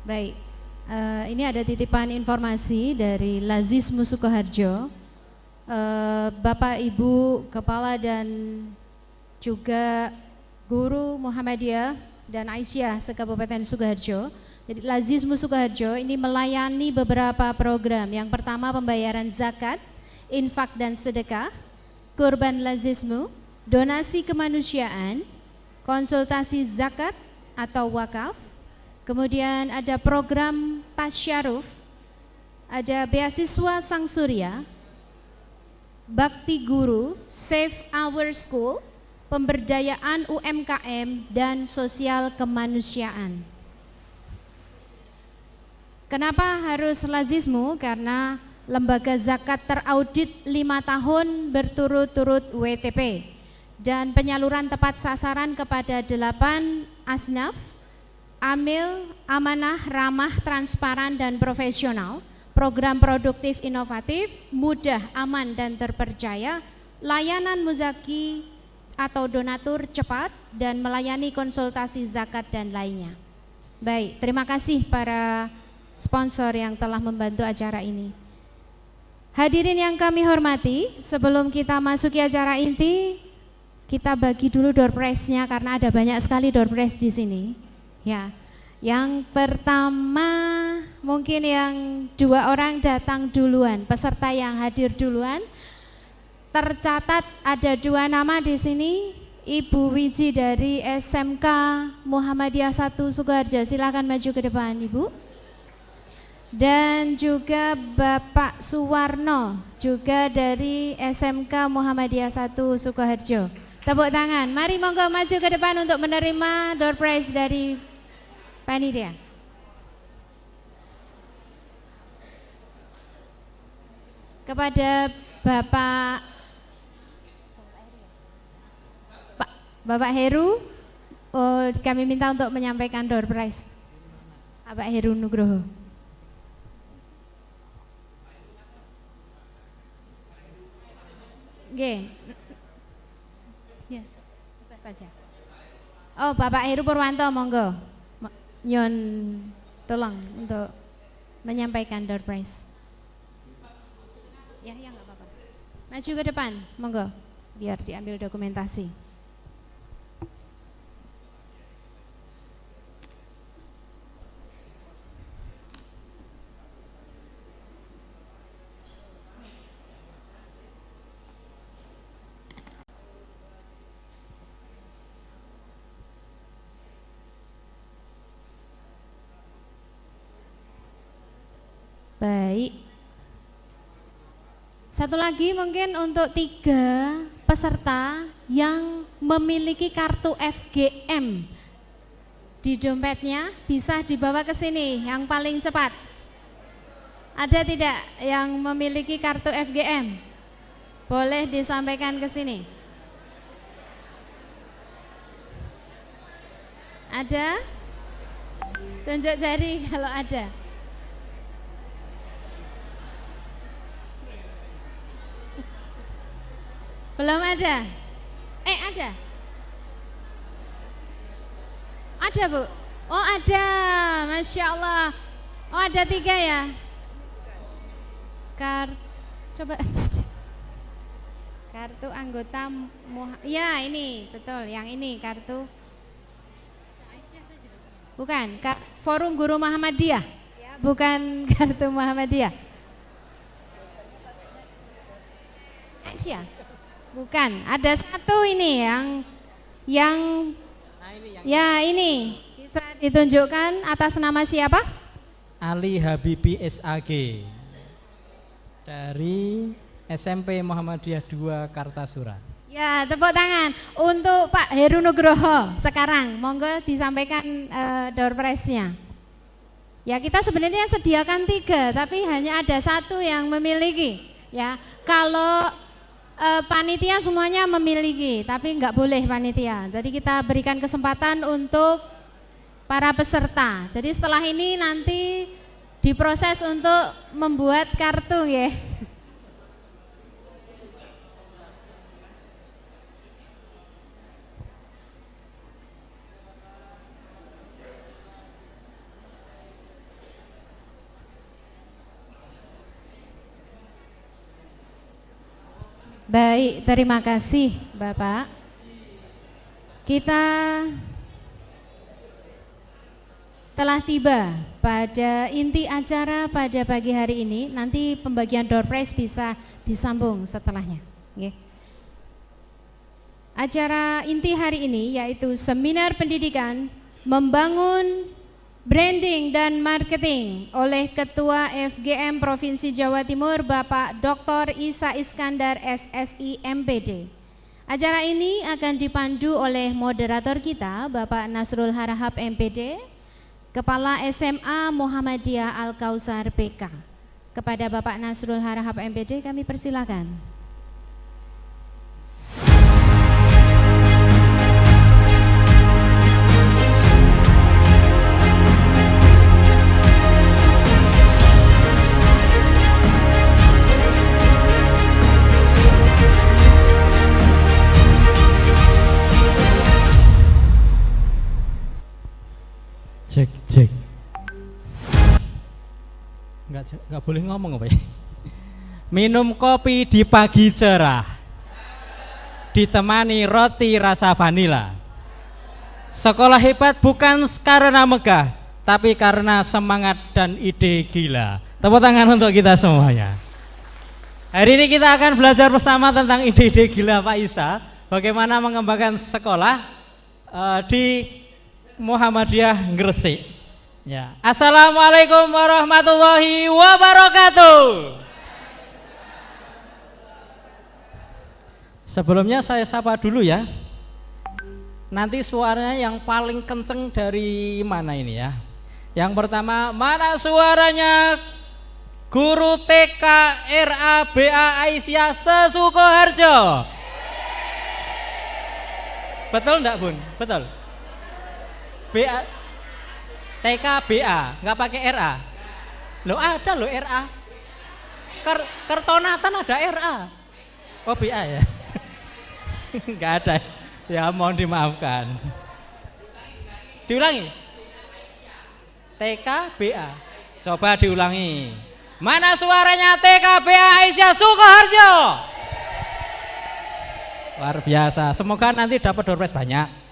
Speaker 1: Baik, ini ada titipan informasi dari Lazismu Sukoharjo. Bapak Ibu Kepala dan juga Guru Muhammadiyah dan Aisyah se-Kabupaten Sukoharjo. Jadi Lazismu Sukoharjo ini melayani beberapa program. Yang pertama pembayaran zakat, infak dan sedekah, kurban Lazismu, donasi kemanusiaan, konsultasi zakat atau wakaf. Kemudian ada program tasyaruf, ada beasiswa Sang Surya, bakti guru, Save Our School, pemberdayaan UMKM dan sosial kemanusiaan. Kenapa harus Lazismu? Karena lembaga zakat teraudit 5 tahun berturut-turut WTP dan penyaluran tepat sasaran kepada 8 asnaf, amil, amanah, ramah, transparan dan profesional, program produktif inovatif, mudah, aman dan terpercaya, layanan muzaki atau donatur cepat dan melayani konsultasi zakat dan lainnya. Baik, terima kasih para sponsor yang telah membantu acara ini. Hadirin yang kami hormati, sebelum kita masuki acara inti, kita bagi dulu door prize-nya karena ada banyak sekali door prize di sini. Ya, yang pertama mungkin yang 2 orang datang duluan, peserta yang hadir duluan. Tercatat ada 2 nama di sini. Ibu Wiji dari SMK Muhammadiyah 1 Sukoharjo, silakan maju ke depan Ibu. Dan juga Bapak Suwarno juga dari SMK Muhammadiyah 1 Sukoharjo. Tepuk tangan. Mari monggo maju ke depan untuk menerima door prize dari panitia. Kepada Bapak Heru, kami minta untuk menyampaikan door prize. Bapak Heru Nugroho. Oke. Ya, bebas saja. Oh, Bapak Heru Purwanto, monggo. Nyon tolong untuk menyampaikan door prize. Ya, enggak apa-apa. Maju ke depan, monggo, biar diambil dokumentasi. Baik. Satu lagi mungkin untuk 3 peserta yang memiliki kartu FGM di dompetnya, bisa dibawa ke sini yang paling cepat. Ada tidak yang memiliki kartu FGM? Boleh disampaikan ke sini. Ada? Tunjuk jari kalau ada. Belum ada? Ada? Ada Bu? Oh ada, Masya Allah. Oh ada 3 ya? Coba kartu anggota ya ini betul, yang ini kartu. Bukan, Forum Guru Muhammadiyah ya, bukan kartu Muhammadiyah. Aisyah. Bukan, ada satu ini yang ya ini bisa ditunjukkan atas nama siapa?
Speaker 8: Ali Habibi SAG dari SMP Muhammadiyah 2 Kartasura.
Speaker 1: Ya, tepuk tangan untuk Pak Heru Nugroho. Sekarang monggo disampaikan door prize-nya. Ya, kita sebenarnya sediakan 3 tapi hanya ada 1 yang memiliki. Ya, kalau panitia semuanya memiliki, tapi enggak boleh panitia. Jadi kita berikan kesempatan untuk para peserta. Jadi setelah ini nanti diproses untuk membuat kartu ya. Baik, terima kasih Bapak. Kita telah tiba pada inti acara pada pagi hari ini. Nanti pembagian door prize bisa disambung setelahnya. Oke. Acara inti hari ini yaitu seminar pendidikan membangun branding dan marketing oleh Ketua FGM Provinsi Jawa Timur Bapak Dr. Isa Iskandar SSI MPD. Acara ini akan dipandu oleh moderator kita Bapak Nasrul Harahap MPD, Kepala SMA Muhammadiyah Al-Kausar PK. Kepada Bapak Nasrul Harahap MPD kami persilakan.
Speaker 8: Cek. Enggak boleh ngomong apa ya? Minum kopi di pagi cerah, ditemani roti rasa vanila. Sekolah hebat bukan karena megah, tapi karena semangat dan ide gila. Tepuk tangan untuk kita semuanya. Hari ini kita akan belajar bersama tentang ide-ide gila Pak Isa, bagaimana mengembangkan sekolah di Muhammadiyah Gresik. Ya. Assalamualaikum warahmatullahi wabarakatuh. Sebelumnya saya sapa dulu ya. Nanti suaranya yang paling kenceng dari mana ini ya? Yang pertama, mana suaranya Guru TK RABA Aisyah Sesukoharjo? Betul enggak Bun? Betul. BA TK BA nggak pakai RA. Loh ada loh RA. Kertonatan ada RA. Oh BA ya. Nggak ada. Ya mohon dimaafkan. Diulangi. TK BA. Coba diulangi. Mana suaranya TK BA Aisyah Sukoharjo? Luar biasa. Semoga nanti dapat door prize banyak.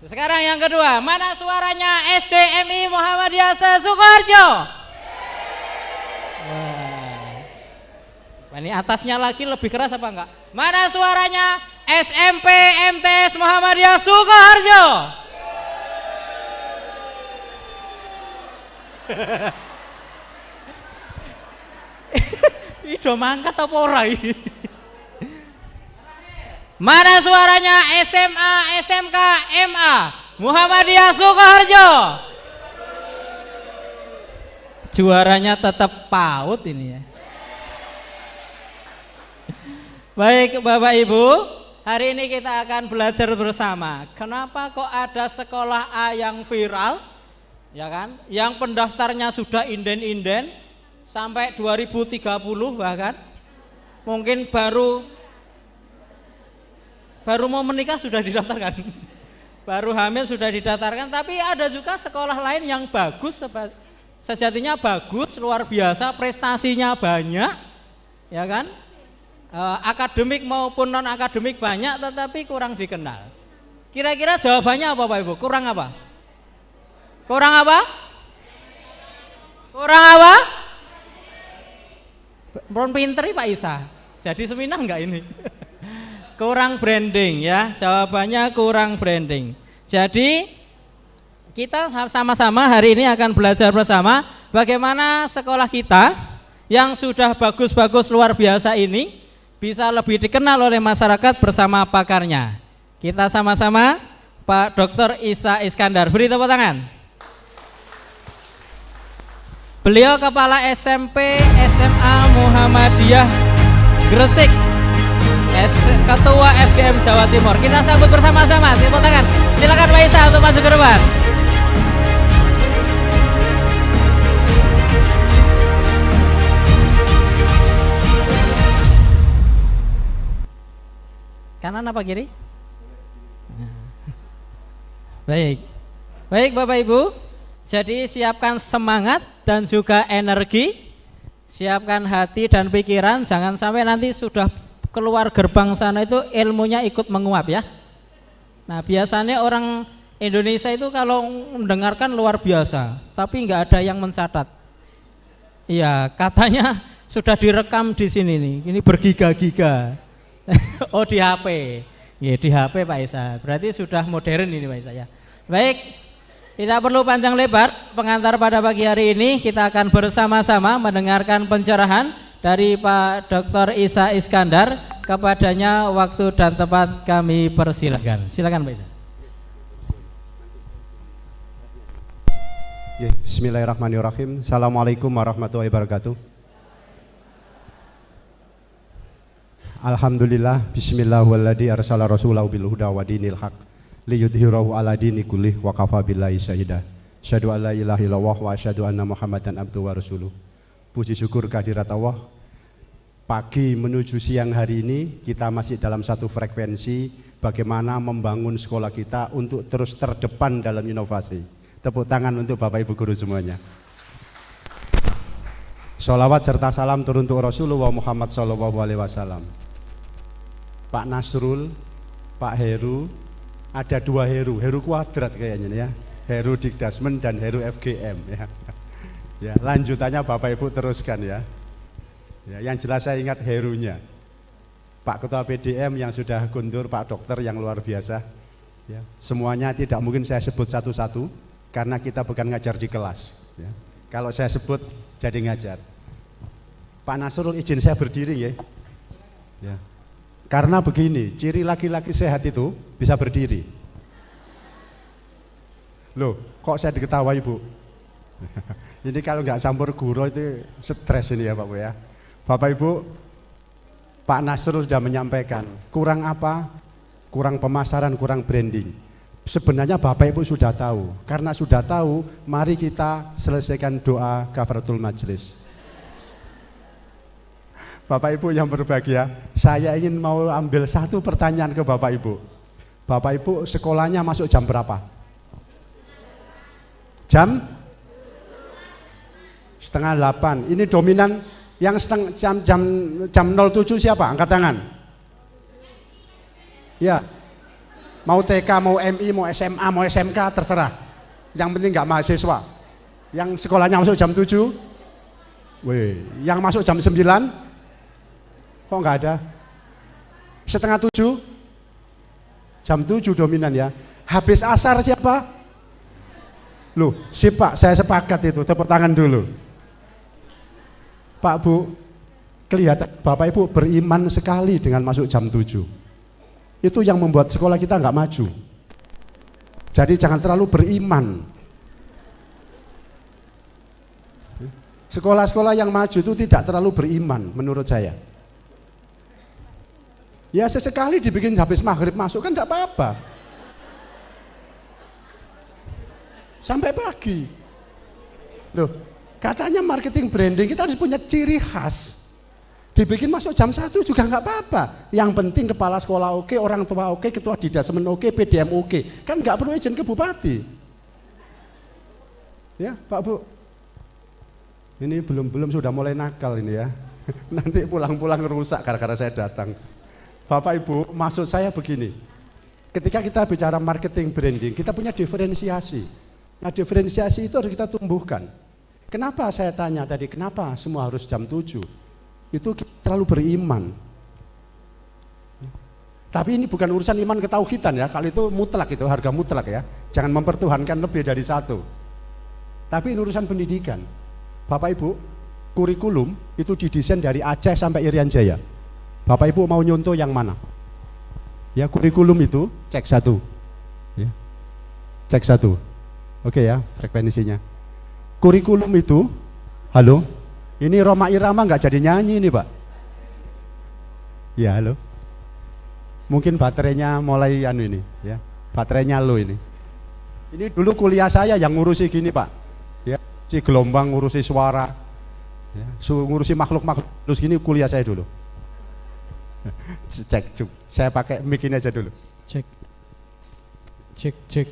Speaker 8: Sekarang yang kedua, mana suaranya SDMI Muhammadiyah Sesukoharjo? Wah. Ini atasnya lagi lebih keras apa enggak? Mana suaranya SMP MTS Muhammadiyah Sukoharjo? Ido mangkat apa ora iki? Mana suaranya SMA, SMK, MA Muhammadiyah Sukoharjo? Juaranya tetap PAUD ini ya. Baik Bapak Ibu, hari ini kita akan belajar bersama. Kenapa kok ada sekolah A yang viral? Ya kan? Yang pendaftarnya sudah inden-inden sampai 2030 bahkan. Mungkin baru baru mau menikah sudah didaftarkan. Baru hamil sudah didaftarkan, tapi ada juga sekolah lain yang bagus, sejatinya bagus, luar biasa, prestasinya banyak, ya kan? Akademik maupun non akademik banyak, tetapi kurang dikenal. Kira-kira jawabannya apa Pak Ibu? Kurang apa? Kurang apa? Kurang apa? Belum pinter Pak Isa. Jadi seminar enggak ini? Kurang branding ya, jawabannya kurang branding. Jadi kita sama-sama hari ini akan belajar bersama bagaimana sekolah kita yang sudah bagus-bagus luar biasa ini bisa lebih dikenal oleh masyarakat bersama pakarnya. Kita sama-sama Pak Dr. Isa Iskandar, beri tepuk tangan. Beliau Kepala SMP SMA Muhammadiyah Gresik, Ketua FGM Jawa Timur. Kita sambut bersama-sama, tepuk tangan. Silakan Pak Isa untuk masuk ke depan. Kanan apa kiri? Baik. Baik Bapak Ibu. Jadi siapkan semangat dan juga energi. Siapkan hati dan pikiran, jangan sampai nanti sudah keluar gerbang sana itu ilmunya ikut menguap ya. Nah biasanya orang Indonesia itu kalau mendengarkan luar biasa, tapi nggak ada yang mencatat. Iya katanya sudah direkam di sini nih, ini bergiga-giga. Oh di HP, ya di HP Pak Isa. Berarti sudah modern ini Pak Isa ya. Baik, tidak perlu panjang lebar. Pengantar pada pagi hari ini kita akan bersama-sama mendengarkan pencerahan dari Pak Dr. Isa Iskandar. Kepadanya waktu dan tempat kami persilakan. Silakan Pak Isa.
Speaker 9: Bismillahirrahmanirrahim. Assalamualaikum warahmatullahi wabarakatuh. Alhamdulillah, bismillah walladzi arsala rasulahu bil huda wa dinil haq liyudhhirahu ala dini kullih wa kafa billahi syahida. Asyhadu an la ilaha illallah wa asyhadu anna Muhammadan abduhu wa rasuluh. Puji syukur kehadirat Allah. Pagi menuju siang hari ini kita masih dalam satu frekuensi bagaimana membangun sekolah kita untuk terus terdepan dalam inovasi. Tepuk tangan untuk Bapak Ibu guru semuanya. Sholawat serta salam turun untuk Rasulullah Muhammad SAW. Pak Nasrul, Pak Heru, ada dua Heru, Heru kuadrat kayaknya ya, Heru Dikdasmen dan Heru FGM ya. Ya, lanjutannya Bapak Ibu teruskan ya. Ya, yang jelas saya ingat Herunya. Pak Ketua PDM yang sudah kundur, Pak Dokter yang luar biasa. Ya, semuanya tidak mungkin saya sebut satu-satu karena kita bukan ngajar di kelas. Ya. Kalau saya sebut jadi ngajar. Pak Nasrul izin saya berdiri ya. Ya. Karena begini, ciri laki-laki sehat itu bisa berdiri. Loh, kok saya diketahui Bu? Ini kalau nggak campur guru itu stres ini ya Pak Bu ya. Bapak Ibu, Pak Nasrul sudah menyampaikan, kurang apa? Kurang pemasaran, kurang branding. Sebenarnya Bapak Ibu sudah tahu. Karena sudah tahu, mari kita selesaikan doa kafaratul majelis. Bapak Ibu yang berbahagia, saya ingin mau ambil satu pertanyaan ke Bapak Ibu. Bapak Ibu sekolahnya masuk jam berapa? Jam? Setengah 8. Ini dominan yang jam 07 siapa? Angkat tangan. Ya. Mau TK, mau MI, mau SMA, mau SMK terserah. Yang penting nggak mahasiswa. Yang sekolahnya masuk jam 7? Wih, yang masuk jam 9? Kok nggak ada? Setengah 7? Jam 7 dominan ya. Habis asar siapa? Loh, sip Pak, saya sepakat itu, tepuk tangan dulu. Pak Bu, kelihatan Bapak Ibu beriman sekali dengan masuk jam 7. Itu yang membuat sekolah kita nggak maju. Jadi jangan terlalu beriman. Sekolah-sekolah yang maju itu tidak terlalu beriman menurut saya. Ya sesekali dibikin habis maghrib masuk kan enggak apa-apa. Sampai pagi. Loh, katanya marketing branding kita harus punya ciri khas. Di Dibikin masuk jam 1 juga nggak apa-apa. Yang penting kepala sekolah oke, orang tua oke, ketua didasmen oke, PDM oke. Kan nggak perlu izin ke bupati. Ya, Pak Bu. Ini belum sudah mulai nakal ini ya. Nanti pulang-pulang rusak gara-gara saya datang. Bapak Ibu, maksud saya begini. Ketika kita bicara marketing branding, kita punya diferensiasi. Nah, diferensiasi itu harus kita tumbuhkan. Kenapa saya tanya tadi, kenapa semua harus jam 7? Itu kita terlalu beriman. Tapi ini bukan urusan iman ketauhidan ya, kalau itu mutlak, itu harga mutlak ya. Jangan mempertuhankan lebih dari satu. Tapi ini urusan pendidikan. Bapak Ibu, kurikulum itu didesain dari Aceh sampai Irian Jaya. Bapak Ibu mau nyontoh yang mana? Ya, kurikulum itu cek 1. Ya. Cek 1. Oke ya, frekuensinya. Kurikulum itu, halo? Ini Roma Irama nggak jadi nyanyi ini Pak. Ya halo. Mungkin baterainya mulai ini ya. Baterainya low ini. Ini dulu kuliah saya yang ngurusi gini Pak. Ya, si gelombang ngurusi suara. Ya, ngurusi makhluk-makhluk terus gini kuliah saya dulu. Cek, cuk. Saya pakai mic ini aja dulu.
Speaker 3: Cek. Cek, cek.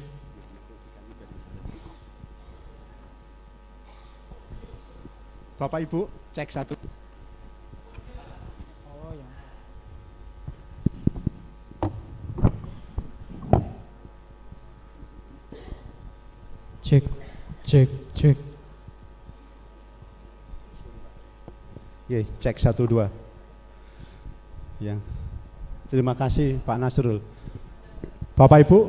Speaker 9: Bapak Ibu, cek 1.
Speaker 3: Oh ya. Cek, cek, cek.
Speaker 9: Ye, cek 1 2. Ya. Terima kasih Pak Nasrul. Bapak Ibu,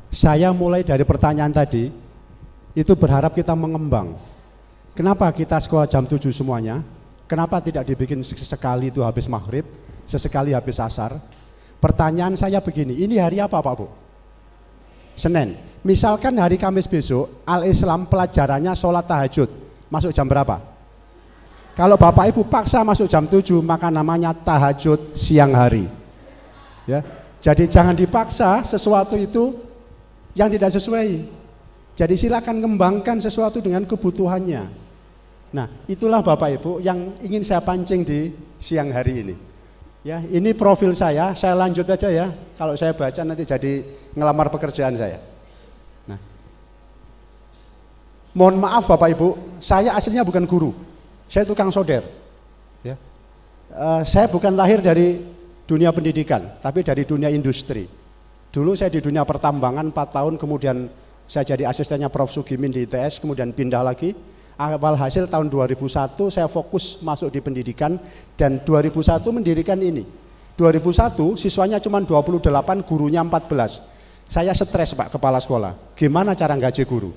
Speaker 9: saya mulai dari pertanyaan tadi itu berharap kita mengembang. Kenapa kita sekolah jam 7 semuanya? Kenapa tidak dibikin sesekali itu habis maghrib, sesekali habis asar? Pertanyaan saya begini, ini hari apa Pak Bu? Senin. Misalkan hari Kamis besok, Al-Islam pelajarannya sholat tahajud, masuk jam berapa? Kalau Bapak Ibu paksa masuk jam 7, maka namanya tahajud siang hari. Ya, jadi jangan dipaksa sesuatu itu yang tidak sesuai. Jadi silakan kembangkan sesuatu dengan kebutuhannya. Nah, itulah Bapak Ibu yang ingin saya pancing di siang hari ini. Ya, ini profil saya lanjut aja ya. Kalau saya baca nanti jadi ngelamar pekerjaan saya. Nah, mohon maaf Bapak Ibu, saya aslinya bukan guru. Saya tukang solder. Ya. Saya bukan lahir dari dunia pendidikan, tapi dari dunia industri. Dulu saya di dunia pertambangan 4 tahun, kemudian saya jadi asistennya Prof. Sugimin di ITS, kemudian pindah lagi. Awal hasil tahun 2001 saya fokus masuk di pendidikan dan 2001 mendirikan ini. 2001 siswanya cuma 28, gurunya 14. Saya stres Pak kepala sekolah. Gimana cara gaji guru?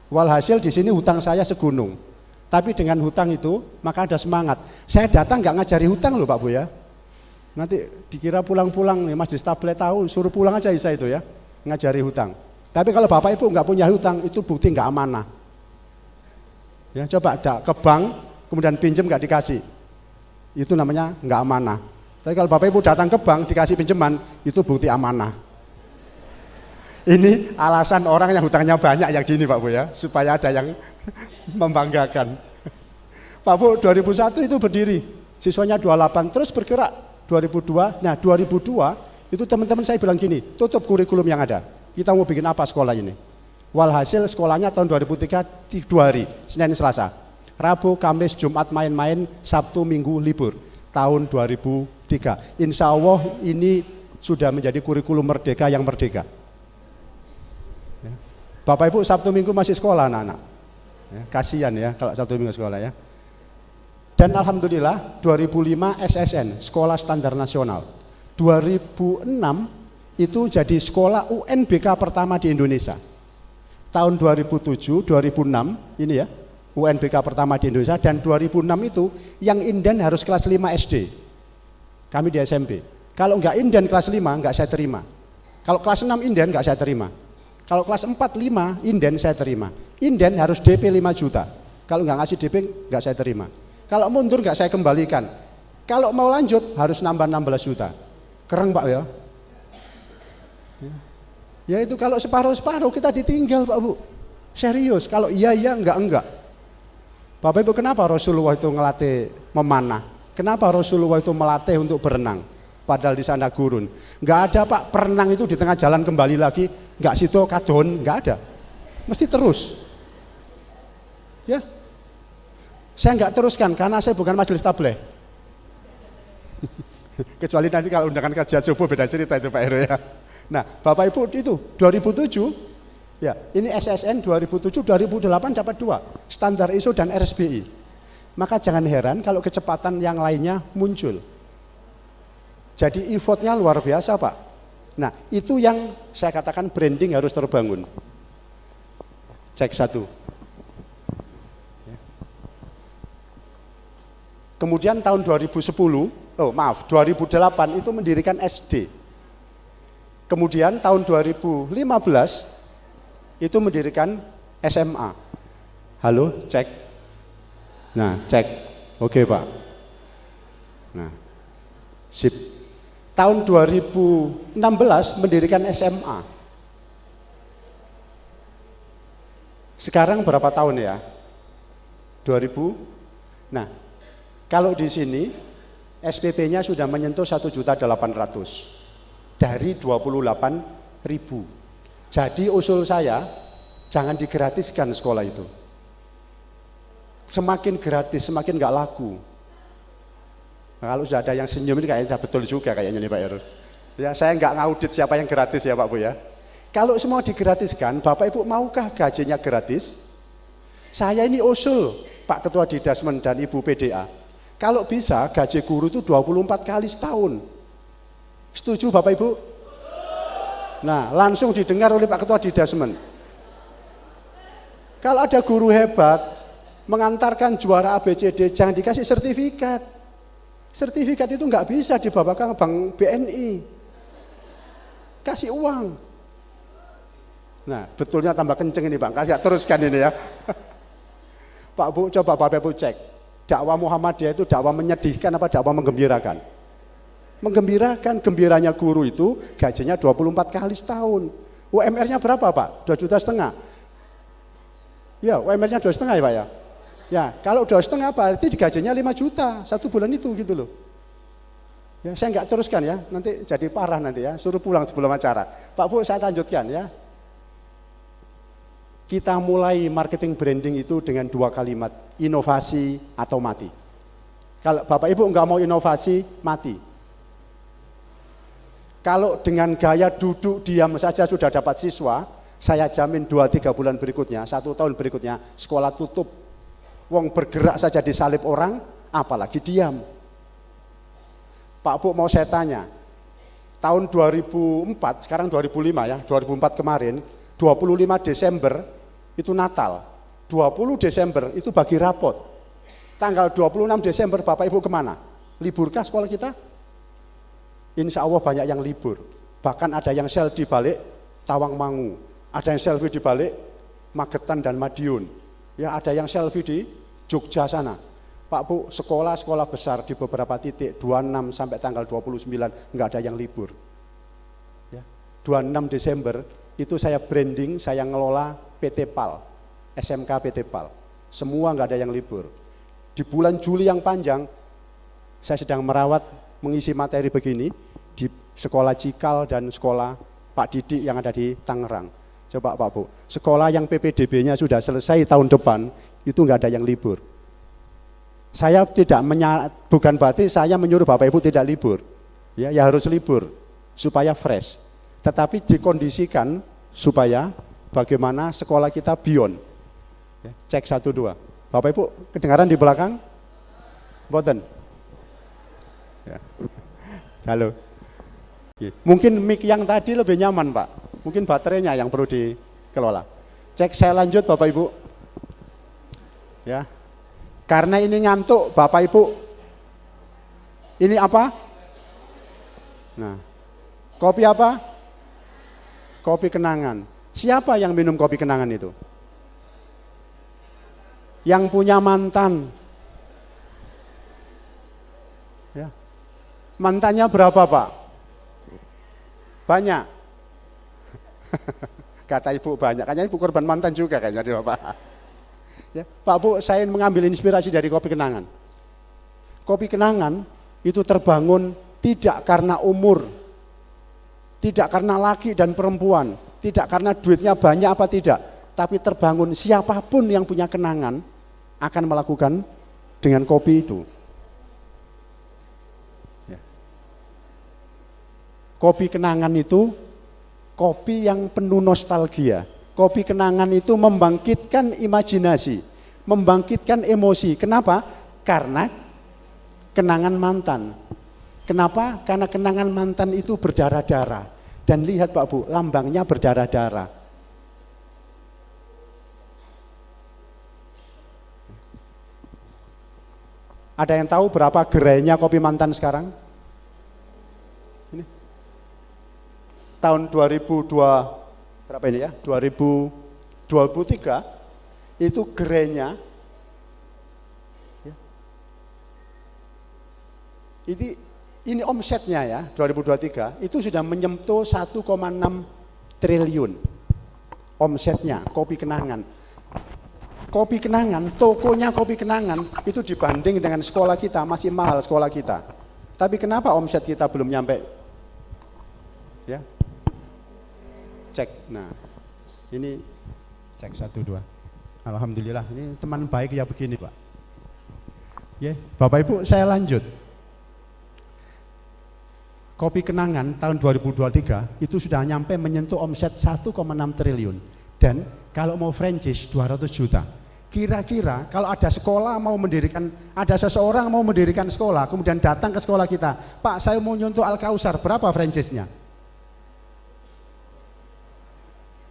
Speaker 9: Walhasil di sini hutang saya segunung. Tapi dengan hutang itu maka ada semangat. Saya datang nggak ngajari hutang loh Pak Bu ya. Nanti dikira pulang-pulang nih Majelis Tabligh tahu, suruh pulang aja Isa itu ya, ngajari hutang. Tapi kalau Bapak Ibu nggak punya hutang itu bukti nggak amanah. Ya, coba ada ke bank kemudian pinjam nggak dikasih, itu namanya nggak amanah. Tapi kalau Bapak Ibu datang ke bank dikasih pinjaman, itu bukti amanah. Ini alasan orang yang hutangnya banyak yang gini Pak Bu ya, supaya ada yang membanggakan. Pak Bu 2001 itu berdiri, siswanya 28 terus bergerak 2002. Nah 2002 itu teman-teman saya bilang gini, tutup kurikulum yang ada. Kita mau bikin apa sekolah ini? Walhasil sekolahnya tahun 2003 2 hari, Senin Selasa. Rabu, Kamis, Jumat main-main, Sabtu, Minggu libur. Tahun 2003. Insya Allah ini sudah menjadi kurikulum merdeka yang merdeka. Ya. Bapak Ibu Sabtu Minggu masih sekolah anak-anak. Ya, kasihan ya kalau Sabtu Minggu sekolah ya. Dan Alhamdulillah 2005 SSN, Sekolah Standar Nasional. 2006 itu jadi sekolah UNBK pertama di Indonesia. Tahun 2007, 2006 ini ya, UNBK pertama di Indonesia, dan 2006 itu yang inden harus kelas 5 SD. Kami di SMP. Kalau enggak inden kelas 5 enggak saya terima. Kalau kelas 6 inden enggak saya terima. Kalau kelas 4, 5 inden saya terima. Inden harus DP 5 juta. Kalau enggak ngasih DP enggak saya terima. Kalau mundur enggak saya kembalikan. Kalau mau lanjut harus nambah 16 juta. Keren Pak ya. Ya itu kalau separuh-separuh kita ditinggal Pak Bu. Serius, kalau iya enggak. Bapak Ibu kenapa Rasulullah itu ngelatih memanah? Kenapa Rasulullah itu melatih untuk berenang? Padahal di sana gurun. Nggak ada Pak, perenang itu di tengah jalan kembali lagi, nggak situ kadon, nggak ada. Mesti terus. Ya, saya nggak teruskan karena saya bukan majelis tabligh. Kecuali nanti kalau undangan kajian subuh beda cerita itu Pak Heru ya. Nah, Bapak Ibu itu 2007, ya ini SSN 2007, 2008 dapat 2, standar ISO dan RSBI. Maka jangan heran kalau kecepatan yang lainnya muncul. Jadi effortnya luar biasa Pak. Nah itu yang saya katakan branding harus terbangun. Cek 1. Kemudian tahun 2010, 2008 itu mendirikan SD. Kemudian tahun 2015 itu mendirikan SMA. Halo, cek. Nah, cek. Oke, Pak. Nah, sip. Tahun 2016 mendirikan SMA. Sekarang berapa tahun ya? 2000. Nah, kalau di sini SPP-nya sudah menyentuh 1.800.000 dari 28.000. Jadi usul saya jangan digratiskan sekolah itu. Semakin gratis semakin nggak laku. Nah, kalau sudah ada yang senyum ini kayaknya betul juga kayaknya nih Pak Heru. Ya, saya nggak ngaudit siapa yang gratis ya Pak Bu ya. Kalau semua digratiskan, Bapak Ibu maukah gajinya gratis? Saya ini usul Pak Ketua Didasmen dan Ibu PDA. Kalau bisa gaji guru itu 24 kali setahun. Setuju Bapak Ibu? Nah, langsung didengar oleh Pak Ketua Didasmen. Kalau ada guru hebat mengantarkan juara ABCD, jangan dikasih sertifikat. Sertifikat itu nggak bisa dibawa ke Bank BNI. Kasih uang. Nah, betulnya tambah kenceng ini Bang, kasih teruskan ini ya. Pak Bu, coba Bapak Bu cek. Dakwah Muhammadiyah itu dakwah menyedihkan apa dakwah menggembirakan? Menggembirakan. Gembiranya guru itu gajinya 24 kali setahun. UMR-nya berapa Pak? 2,5 juta. Ya, UMR-nya 2,5 ya Pak ya? Ya, kalau 2,5 berarti gajinya 5 juta satu bulan itu gitu loh. Ya, saya nggak teruskan ya, nanti jadi parah nanti ya, suruh pulang sebelum acara. Pak Bu, saya lanjutkan ya. Kita mulai marketing branding itu dengan 2 kalimat, inovasi atau mati. Kalau Bapak Ibu nggak mau inovasi, mati. Kalau dengan gaya duduk diam saja sudah dapat siswa, saya jamin 2-3 bulan berikutnya, 1 tahun berikutnya, sekolah tutup. Wong bergerak saja disalib orang, apalagi diam. Pak Bu mau saya tanya, tahun 2004, sekarang 2005 ya, 2004 kemarin, 25 Desember itu Natal, 20 Desember itu bagi rapot. Tanggal 26 Desember Bapak Ibu kemana? Liburkah sekolah kita? Insya Allah banyak yang libur. Bahkan ada yang sel di balik Tawangmangu, ada yang selfie di balik Magetan dan Madiun. Ya, ada yang selfie di Jogja sana. Pak Bu, sekolah-sekolah besar di beberapa titik 26 sampai tanggal 29 nggak ada yang libur. Ya, 26 Desember itu saya branding, saya ngelola PT PAL, SMK PT PAL. Semua nggak ada yang libur. Di bulan Juli yang panjang, saya sedang merawat mengisi materi begini di sekolah Cikal dan sekolah Pak Didik yang ada di Tangerang. Coba Pak Bu, sekolah yang PPDB-nya sudah selesai tahun depan, itu nggak ada yang libur. Saya tidak bukan berarti saya menyuruh Bapak Ibu tidak libur. Ya harus libur, supaya fresh. Tetapi dikondisikan supaya bagaimana sekolah kita beyond. Ya, cek 1, 2. Bapak Ibu kedengaran di belakang? Boten? Ya. Halo. Mungkin mic yang tadi lebih nyaman Pak. Mungkin baterainya yang perlu dikelola. Cek saya lanjut Bapak Ibu. Ya. Karena ini ngantuk Bapak Ibu. Ini apa? Nah. Kopi apa? Kopi kenangan. Siapa yang minum kopi kenangan itu? Yang punya mantan. Ya. Mantannya berapa Pak? Banyak. Kata Ibu banyak, kayaknya Ibu korban mantan juga kayaknya di Bapak. Ya, Pak Bu, saya mengambil inspirasi dari kopi kenangan. Kopi Kenangan itu terbangun tidak karena umur, tidak karena laki dan perempuan, tidak karena duitnya banyak apa tidak, tapi terbangun siapapun yang punya kenangan akan melakukan dengan kopi itu. Ya. Kopi Kenangan itu kopi yang penuh nostalgia. Kopi Kenangan itu membangkitkan imajinasi, membangkitkan emosi. Kenapa? Karena kenangan mantan. Kenapa? Karena kenangan mantan itu berdarah-darah. Dan lihat Pak Bu, lambangnya berdarah-darah. Ada yang tahu berapa gerainya kopi mantan sekarang? Ini. Tahun 2002 berapa ini ya? 2023 itu gerainya ya. Ini omsetnya ya 2023 itu sudah menyentuh 1,6 triliun omsetnya Kopi Kenangan. Kopi Kenangan, tokonya Kopi Kenangan itu dibanding dengan sekolah kita masih mahal sekolah kita. Tapi kenapa omset kita belum nyampe? Ya. Cek. Nah. Ini cek 1 2. Alhamdulillah, ini teman baik ya begini, Pak. Ya, Bapak Ibu, saya lanjut. Kopi Kenangan tahun 2023 itu sudah nyampe menyentuh omset 1,6 triliun. Dan kalau mau franchise 200 juta. Kira-kira kalau ada sekolah mau mendirikan, ada seseorang mau mendirikan sekolah, kemudian datang ke sekolah kita, Pak saya mau nyontoh Al-Kausar, berapa franchise-nya?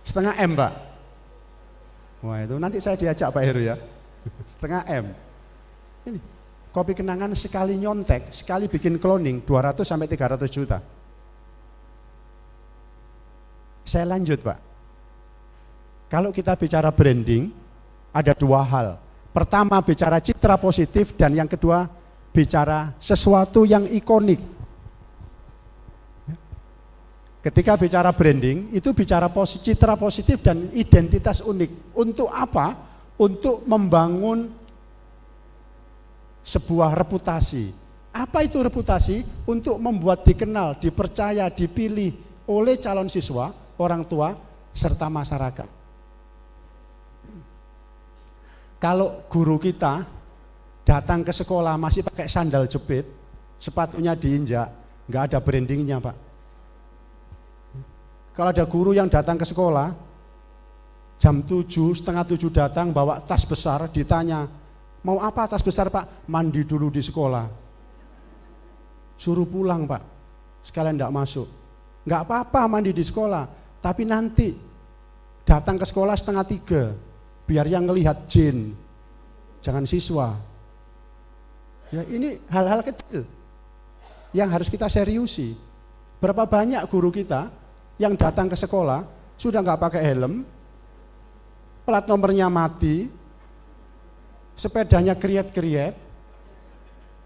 Speaker 9: Setengah M Pak. Wah itu nanti saya diajak Pak Heru ya. Setengah M. Ini Kopi Kenangan sekali nyontek, sekali bikin cloning 200 sampai 300 juta. Saya lanjut Pak. Kalau kita bicara branding, ada 2 hal. Pertama bicara citra positif dan yang kedua bicara sesuatu yang ikonik. Ketika bicara branding, itu bicara citra positif dan identitas unik. Untuk apa? Untuk membangun sebuah reputasi. Apa itu reputasi? Untuk membuat dikenal, dipercaya, dipilih oleh calon siswa, orang tua, serta masyarakat. Kalau guru kita datang ke sekolah masih pakai sandal jepit, sepatunya diinjak, nggak ada brandingnya Pak. Kalau ada guru yang datang ke sekolah, jam 7, setengah 7 datang bawa tas besar, ditanya, mau apa tas besar Pak? Mandi dulu di sekolah. Suruh pulang Pak, sekalian enggak masuk. Enggak apa-apa mandi di sekolah, tapi nanti datang ke sekolah setengah 3, biar yang ngelihat jin, jangan siswa. Ya ini hal-hal kecil yang harus kita seriusi. Berapa banyak guru kita yang datang ke sekolah sudah nggak pakai helm, plat nomornya mati, sepedanya kriet-kriet,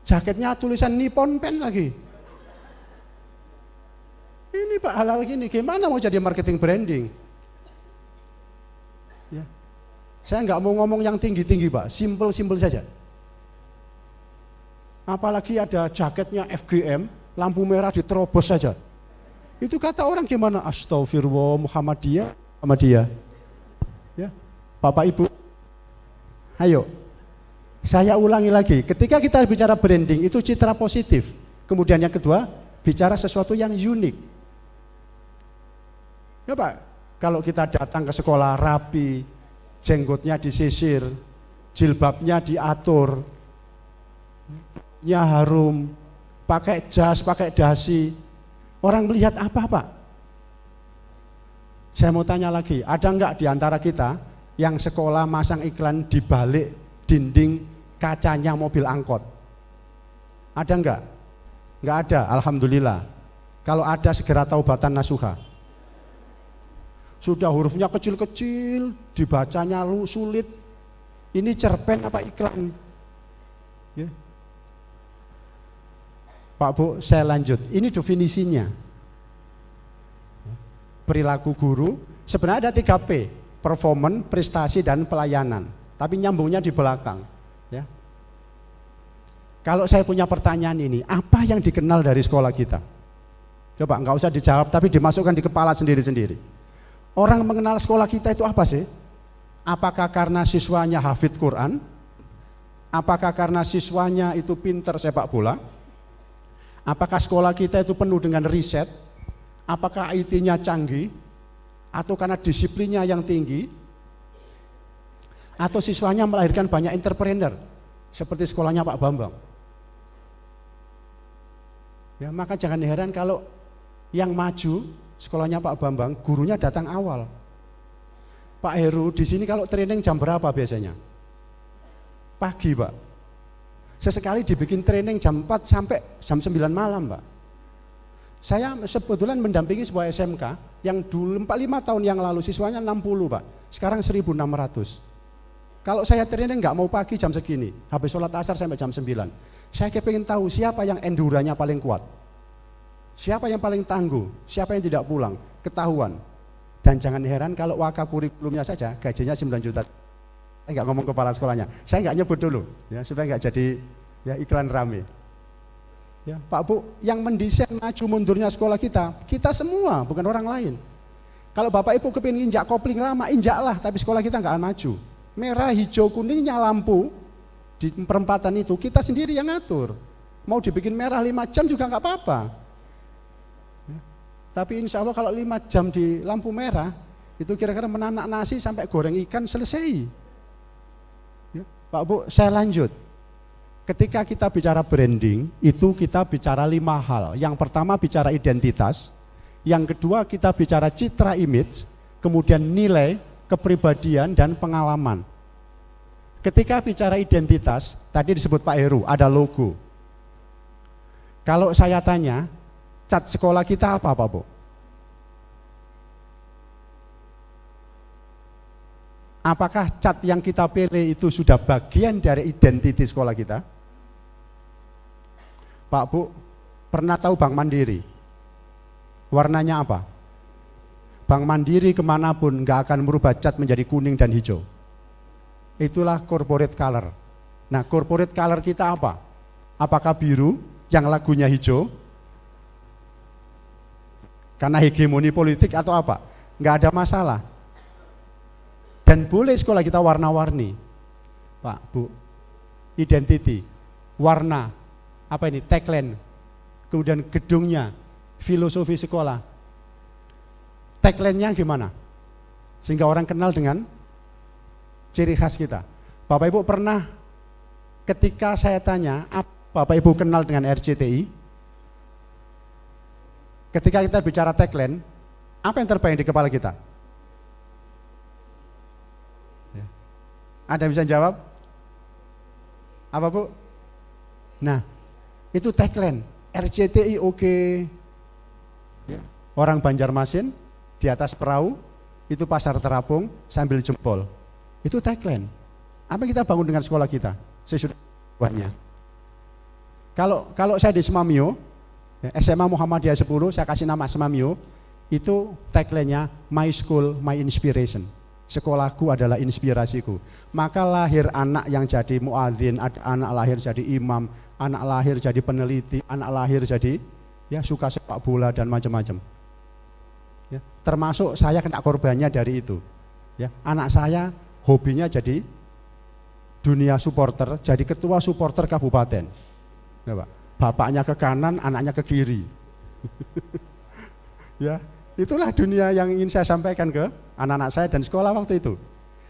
Speaker 9: jaketnya tulisan Nippon Pen lagi. Ini Pak hal-hal gini, gimana mau jadi marketing branding? Ya. Saya nggak mau ngomong yang tinggi-tinggi Pak, simple-simple saja. Apalagi ada jaketnya FGM, lampu merah diterobos saja. Itu kata orang gimana? Astagfirullah, Muhammadiyah. Ya, Bapak Ibu, ayo, saya ulangi lagi. Ketika kita bicara branding itu citra positif. Kemudian yang kedua, bicara sesuatu yang unik. Ya Pak, kalau kita datang ke sekolah rapi, jenggotnya disisir, jilbabnya diatur, nya harum, pakai jas, pakai dasi, orang melihat apa Pak? Saya mau tanya lagi, ada enggak di antara kita yang sekolah masang iklan di balik dinding kacanya mobil angkot? Ada enggak? Enggak ada, alhamdulillah. Kalau ada segera taubatan nasuha. Sudah hurufnya kecil-kecil, dibacanya sulit. Ini cerpen apa iklan? Ya. Pak Bu, saya lanjut. Ini definisinya. Perilaku guru, sebenarnya ada 3P, performance, prestasi, dan pelayanan. Tapi nyambungnya di belakang. Ya. Kalau saya punya pertanyaan ini, apa yang dikenal dari sekolah kita? Coba nggak usah dijawab, tapi dimasukkan di kepala sendiri-sendiri. Orang mengenal sekolah kita itu apa sih? Apakah karena siswanya hafid Quran? Apakah karena siswanya itu pinter sepak bola? Apakah sekolah kita itu penuh dengan riset? Apakah IT-nya canggih? Atau karena disiplinnya yang tinggi? Atau siswanya melahirkan banyak entrepreneur? Seperti sekolahnya Pak Bambang. Ya, maka jangan heran kalau yang maju sekolahnya Pak Bambang, gurunya datang awal. Pak Heru, di sini kalau training jam berapa biasanya? Pagi, Pak. Sesekali dibikin training jam 4 sampai jam 9 malam, Pak. Saya sebetulnya mendampingi sebuah SMK yang dulu 45 tahun yang lalu siswanya 60, Pak. Sekarang 1.600. Kalau saya training nggak mau pagi jam segini, habis sholat asar sampai jam 9. Saya kepingin tahu siapa yang enduranya paling kuat. Siapa yang paling tangguh, siapa yang tidak pulang, ketahuan. Dan jangan heran kalau waka kurikulumnya saja gajinya 9 juta. Saya nggak ngomong kepala sekolahnya, saya nggak nyebut dulu, ya supaya nggak jadi ya iklan rame. Ya, Pak Bu, yang mendesain maju mundurnya sekolah kita semua, bukan orang lain. Kalau Bapak Ibu kepingin injak kopling lama, injaklah, tapi sekolah kita nggak akan maju. Merah, hijau, kuningnya lampu di perempatan itu kita sendiri yang ngatur. Mau dibikin merah 5 jam juga nggak apa-apa. Tapi insya Allah kalau 5 jam di lampu merah, itu kira-kira menanak nasi sampai goreng ikan selesai. Ya, Pak Bu, saya lanjut. Ketika kita bicara branding, itu kita bicara 5 hal. Yang pertama bicara identitas, yang kedua kita bicara citra image, kemudian nilai, kepribadian, dan pengalaman. Ketika bicara identitas, tadi disebut Pak Heru, ada logo. Kalau saya tanya, cat sekolah kita apa Pak Bu? Apakah cat yang kita pilih itu sudah bagian dari identitas sekolah kita? Pak Bu, pernah tahu Bank Mandiri? Warnanya apa? Bank Mandiri kemanapun nggak akan merubah cat menjadi kuning dan hijau. Itulah corporate color. Nah, corporate color kita apa? Apakah biru yang lagunya hijau? Karena hegemoni politik atau apa? Nggak ada masalah. Dan boleh sekolah kita warna-warni. Pak, Bu, identity, warna, apa ini, tagline, kemudian gedungnya, filosofi sekolah. Tagline-nya gimana? Sehingga orang kenal dengan ciri khas kita. Bapak Ibu pernah ketika saya tanya, Bapak Ibu kenal dengan RCTI? Ketika kita bicara tagline, apa yang terbayang di kepala kita? Ya. Ada yang bisa jawab? Apa Bu? Nah, itu tagline RCTI oke. Ya. Orang Banjarmasin di atas perahu, itu pasar terapung sambil jempol. Itu tagline. Apa yang kita bangun dengan sekolah kita? Sesudah buatnya. Kalau saya di Semamio, SMA Muhammadiyah 10, saya kasih nama Semamio, itu tagline-nya My School, My Inspiration. Sekolahku adalah inspirasiku. Maka lahir anak yang jadi muadzin, anak lahir jadi imam, anak lahir jadi peneliti, anak lahir jadi ya suka sepak bola dan macam-macam. Ya, termasuk saya kena korbannya dari itu. Ya, anak saya hobinya jadi dunia supporter, jadi ketua supporter kabupaten. Ya, Pak. Bapaknya ke kanan, anaknya ke kiri. Ya, itulah dunia yang ingin saya sampaikan ke anak-anak saya dan sekolah waktu itu.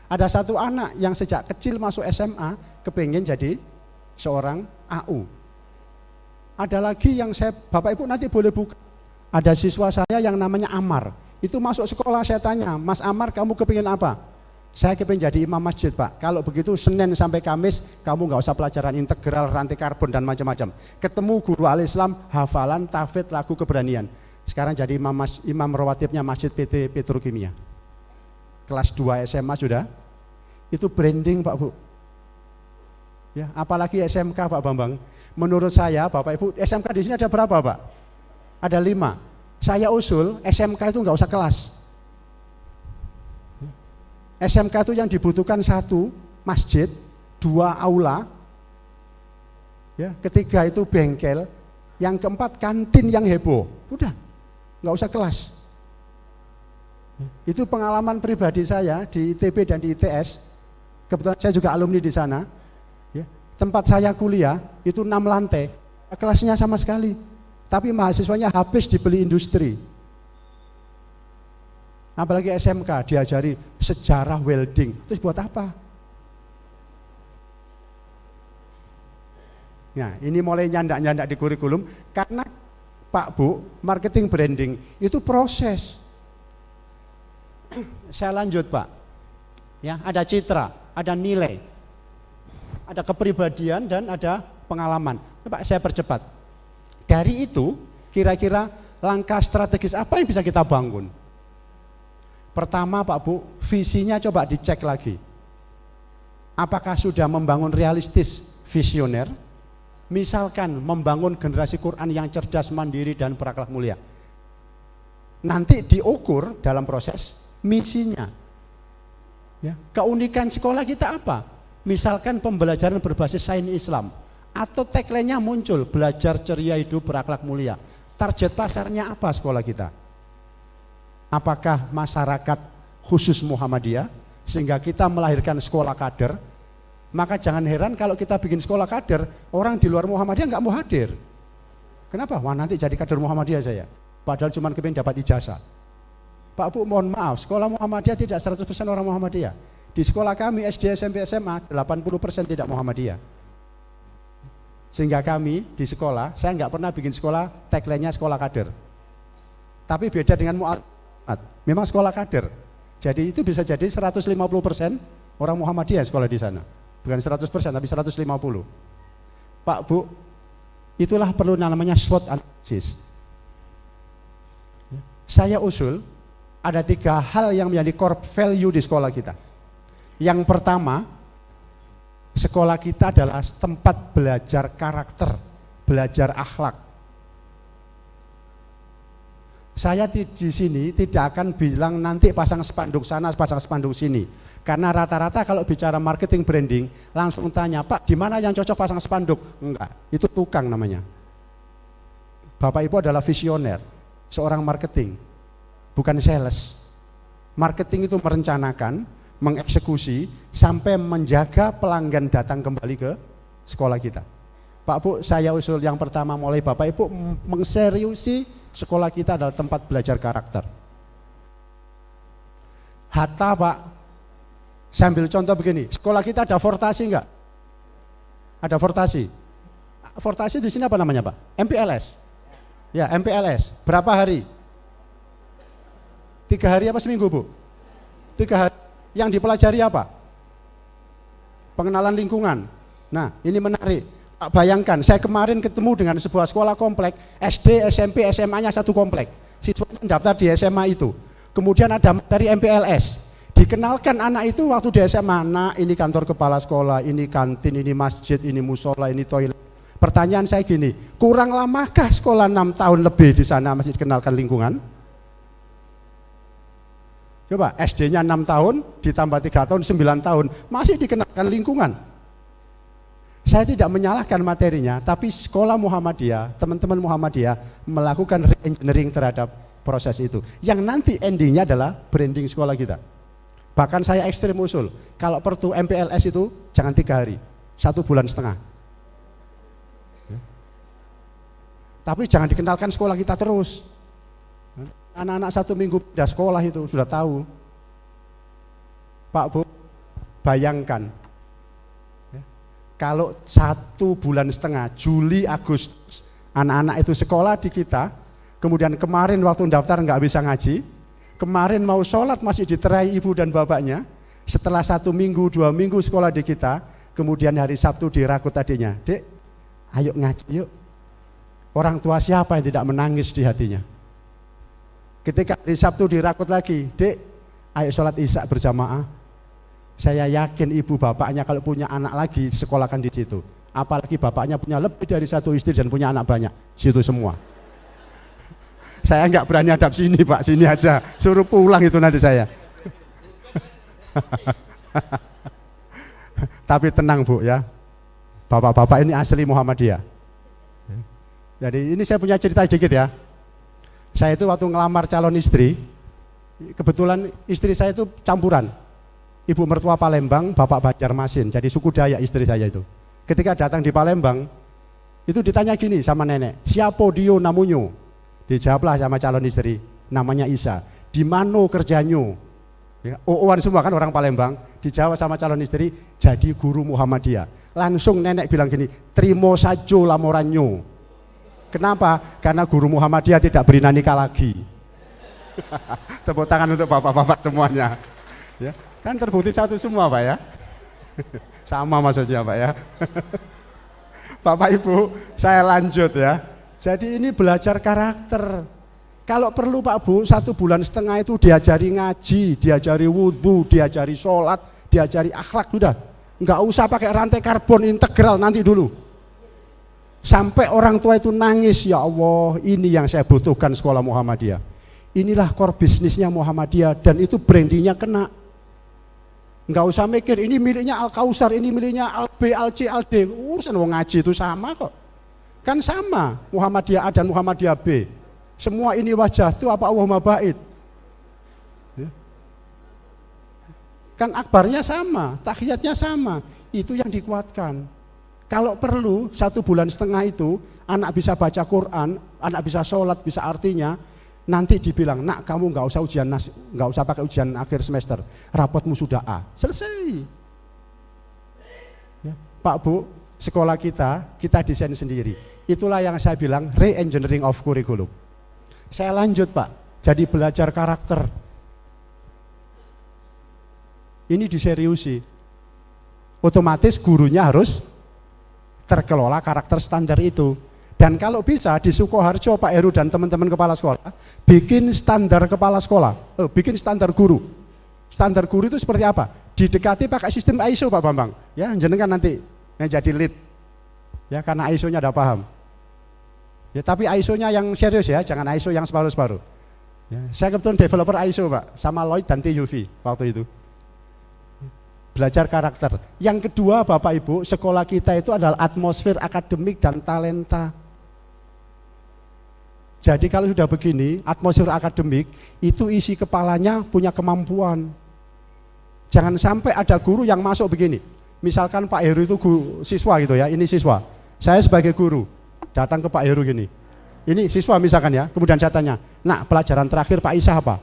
Speaker 9: Ada satu anak yang sejak kecil masuk SMA kepengen jadi seorang AU. Ada lagi yang Bapak Ibu nanti boleh buka. Ada siswa saya yang namanya Amar. Itu masuk sekolah saya tanya, Mas Amar kamu kepengen apa? Saya kepengen jadi imam masjid Pak. Kalau begitu Senin sampai Kamis kamu nggak usah pelajaran integral, rantai karbon dan macam-macam. Ketemu guru al-Islam, hafalan, tahfidz, lagu keberanian. Sekarang jadi imam rawatibnya Masjid PT Petrokimia. Kelas 2 SMA sudah. Itu branding Pak Bu. Ya, apalagi SMK Pak Bambang. Menurut saya Bapak Ibu, SMK di sini ada berapa Pak? Ada 5. Saya usul SMK itu nggak usah kelas. SMK itu yang dibutuhkan 1 masjid, 2 aula, Ya, ketiga itu bengkel, yang keempat kantin yang heboh. Udah, nggak usah kelas. Itu pengalaman pribadi saya di ITB dan di ITS. Kebetulan saya juga alumni di sana. Ya, tempat saya kuliah itu 6 lantai, kelasnya sama sekali. Tapi mahasiswanya habis dibeli industri. Apalagi SMK diajari sejarah welding. Terus buat apa? Nah, ini mulai nyandak-nyandak di kurikulum karena Pak Bu, marketing branding itu proses. Saya lanjut Pak. Ya, ada citra, ada nilai, ada kepribadian dan ada pengalaman. Pak, saya percepat. Dari itu, kira-kira langkah strategis apa yang bisa kita bangun? Pertama Pak Bu, visinya coba dicek lagi. Apakah sudah membangun realistis, visioner? Misalkan membangun generasi Quran yang cerdas, mandiri, dan berakhlak mulia. Nanti diukur dalam proses misinya. Ya, keunikan sekolah kita apa? Misalkan pembelajaran berbasis sains Islam, atau tagline-nya muncul, belajar ceria hidup berakhlak mulia. Target pasarnya apa sekolah kita? Apakah masyarakat khusus Muhammadiyah, sehingga kita melahirkan sekolah kader? Maka jangan heran kalau kita bikin sekolah kader, orang di luar Muhammadiyah nggak mau hadir. Kenapa? Wah, nanti jadi kader Muhammadiyah saya. Padahal cuma kepingin dapat ijazah. Pak Bu, mohon maaf, sekolah Muhammadiyah tidak 100% orang Muhammadiyah. Di sekolah kami SD, SMP, SMA 80% tidak Muhammadiyah. Sehingga kami di sekolah, saya nggak pernah bikin sekolah tagline-nya sekolah kader. Tapi beda dengan Mu'almat, memang sekolah kader. Jadi itu bisa jadi 150% orang Muhammadiyah sekolah di sana. Bukan 100% tapi 150. Pak Bu, itulah perlu namanya SWOT analisis. Saya usul ada 3 hal yang menjadi core value di sekolah kita. Yang pertama, sekolah kita adalah tempat belajar karakter, belajar akhlak. Saya di sini tidak akan bilang nanti pasang spanduk sana, pasang spanduk sini. Karena rata-rata kalau bicara marketing branding, langsung tanya, Pak, di mana yang cocok pasang spanduk? Enggak, itu tukang namanya. Bapak Ibu adalah visioner, seorang marketing, bukan sales. Marketing itu merencanakan, mengeksekusi, sampai menjaga pelanggan datang kembali ke sekolah kita. Pak Bu, saya usul yang pertama mulai Bapak Ibu mengseriusi sekolah kita adalah tempat belajar karakter. Hatta Pak, saya ambil contoh begini, sekolah kita ada fortasi enggak? Ada fortasi. Fortasi di sini apa namanya Pak? MPLS. Ya, MPLS. Berapa hari? 3 hari apa seminggu Bu? 3 hari. Yang dipelajari apa? Pengenalan lingkungan. Nah, ini menarik. Pak, bayangkan, saya kemarin ketemu dengan sebuah sekolah komplek, SD, SMP, SMA-nya satu komplek. Siswanya mendaftar di SMA itu. Kemudian ada materi MPLS. Dikenalkan anak itu waktu di SMA, nah ini kantor kepala sekolah, ini kantin, ini masjid, ini musola, ini toilet. Pertanyaan saya gini, kurang lamakah sekolah 6 tahun lebih di sana masih dikenalkan lingkungan? Coba SD-nya 6 tahun, ditambah 3 tahun, 9 tahun, masih dikenalkan lingkungan. Saya tidak menyalahkan materinya, tapi sekolah Muhammadiyah, teman-teman Muhammadiyah melakukan re-engineering terhadap proses itu. Yang nanti endingnya adalah branding sekolah kita. Bahkan saya ekstrim usul, kalau perlu MPLS itu jangan 3 hari, 1,5 bulan. Ya. Tapi jangan dikenalkan sekolah kita terus. Anak-anak 1 minggu pindah sekolah itu sudah tahu. Pak Bu, bayangkan, ya, kalau 1,5 bulan, Juli, Agustus, anak-anak itu sekolah di kita, kemudian kemarin waktu daftar nggak bisa ngaji, kemarin mau sholat masih diterai ibu dan bapaknya, setelah 1 minggu, 2 minggu sekolah di kita, kemudian hari Sabtu dirakut adiknya, Dek, ayo ngaji yuk. Orang tua siapa yang tidak menangis di hatinya? Ketika hari Sabtu dirakut lagi, Dek, ayo sholat isya berjamaah. Saya yakin ibu bapaknya kalau punya anak lagi sekolahkan di situ. Apalagi bapaknya punya lebih dari 1 istri dan punya anak banyak, situ semua. Saya nggak berani hadap sini Pak, sini aja, suruh pulang itu nanti saya. Tapi tenang Bu ya, Bapak-bapak ini asli Muhammadiyah. Jadi ini saya punya cerita sedikit ya. Saya itu waktu ngelamar calon istri, kebetulan istri saya itu campuran. Ibu mertua Palembang, bapak Banjarmasin, jadi suku Dayak istri saya itu. Ketika datang di Palembang, itu ditanya gini sama nenek, siapa dia namunyo? Dijawablah sama calon istri, namanya Isa. Di mana kerjanya? Ya, ooan semua kan orang Palembang. Dijawab sama calon istri, jadi guru Muhammadiyah. Langsung nenek bilang gini, terima saja lamorannya. Kenapa? Karena guru Muhammadiyah tidak beri nikah lagi. Tepuk tangan untuk bapak-bapak semuanya. Ya, kan terbukti satu semua Pak ya. Sama maksudnya Pak ya. Bapak Ibu, saya lanjut ya. Jadi ini belajar karakter. Kalau perlu Pak Bu, 1 bulan setengah itu diajari ngaji, diajari wudhu, diajari sholat, diajari akhlak, sudah. Nggak usah pakai rantai karbon integral nanti dulu. Sampai orang tua itu nangis, ya Allah, ini yang saya butuhkan sekolah Muhammadiyah. Inilah core bisnisnya Muhammadiyah dan itu brandingnya kena. Nggak usah mikir ini miliknya Al Kausar, ini miliknya Al B, Al C, Al D. Urusan wong ngaji itu sama kok. Kan sama Muhammadiyah A dan Muhammadiyah B. Semua ini wajah itu apa Allahumma ba'id. Ya. Kan akbarnya sama, tahiyatnya sama. Itu yang dikuatkan. Kalau perlu 1 bulan setengah itu anak bisa baca Quran, anak bisa sholat, bisa artinya, nanti dibilang, nak kamu nggak usah ujian nggak usah pakai ujian akhir semester, rapotmu sudah A, selesai. Ya, Pak Bu, sekolah kita desain sendiri. Itulah yang saya bilang re-engineering of curriculum. Saya lanjut Pak, jadi belajar karakter. Ini diseriusi. Otomatis gurunya harus terkelola karakter standar itu. Dan kalau bisa di Sukoharjo Pak Heru dan teman-teman kepala sekolah bikin standar kepala sekolah, bikin standar guru. Standar guru itu seperti apa? Didekati pakai sistem ISO Pak Bambang. Ya, jenengan nanti yang jadi lead. Ya, karena ISO-nya udah paham. Ya, tapi ISO-nya yang serius ya, jangan ISO yang separuh-separuh. Ya, saya kebetulan developer ISO Pak, sama Lloyd dan TUV waktu itu. Belajar karakter. Yang kedua Bapak Ibu, sekolah kita itu adalah atmosfer akademik dan talenta. Jadi kalau sudah begini, atmosfer akademik itu isi kepalanya punya kemampuan. Jangan sampai ada guru yang masuk begini. Misalkan Pak Heru itu siswa gitu ya, ini siswa. Saya sebagai guru datang ke Pak Heru gini. Ini siswa misalkan ya, kemudian saya tanya, "Nak, pelajaran terakhir Pak Isa apa?"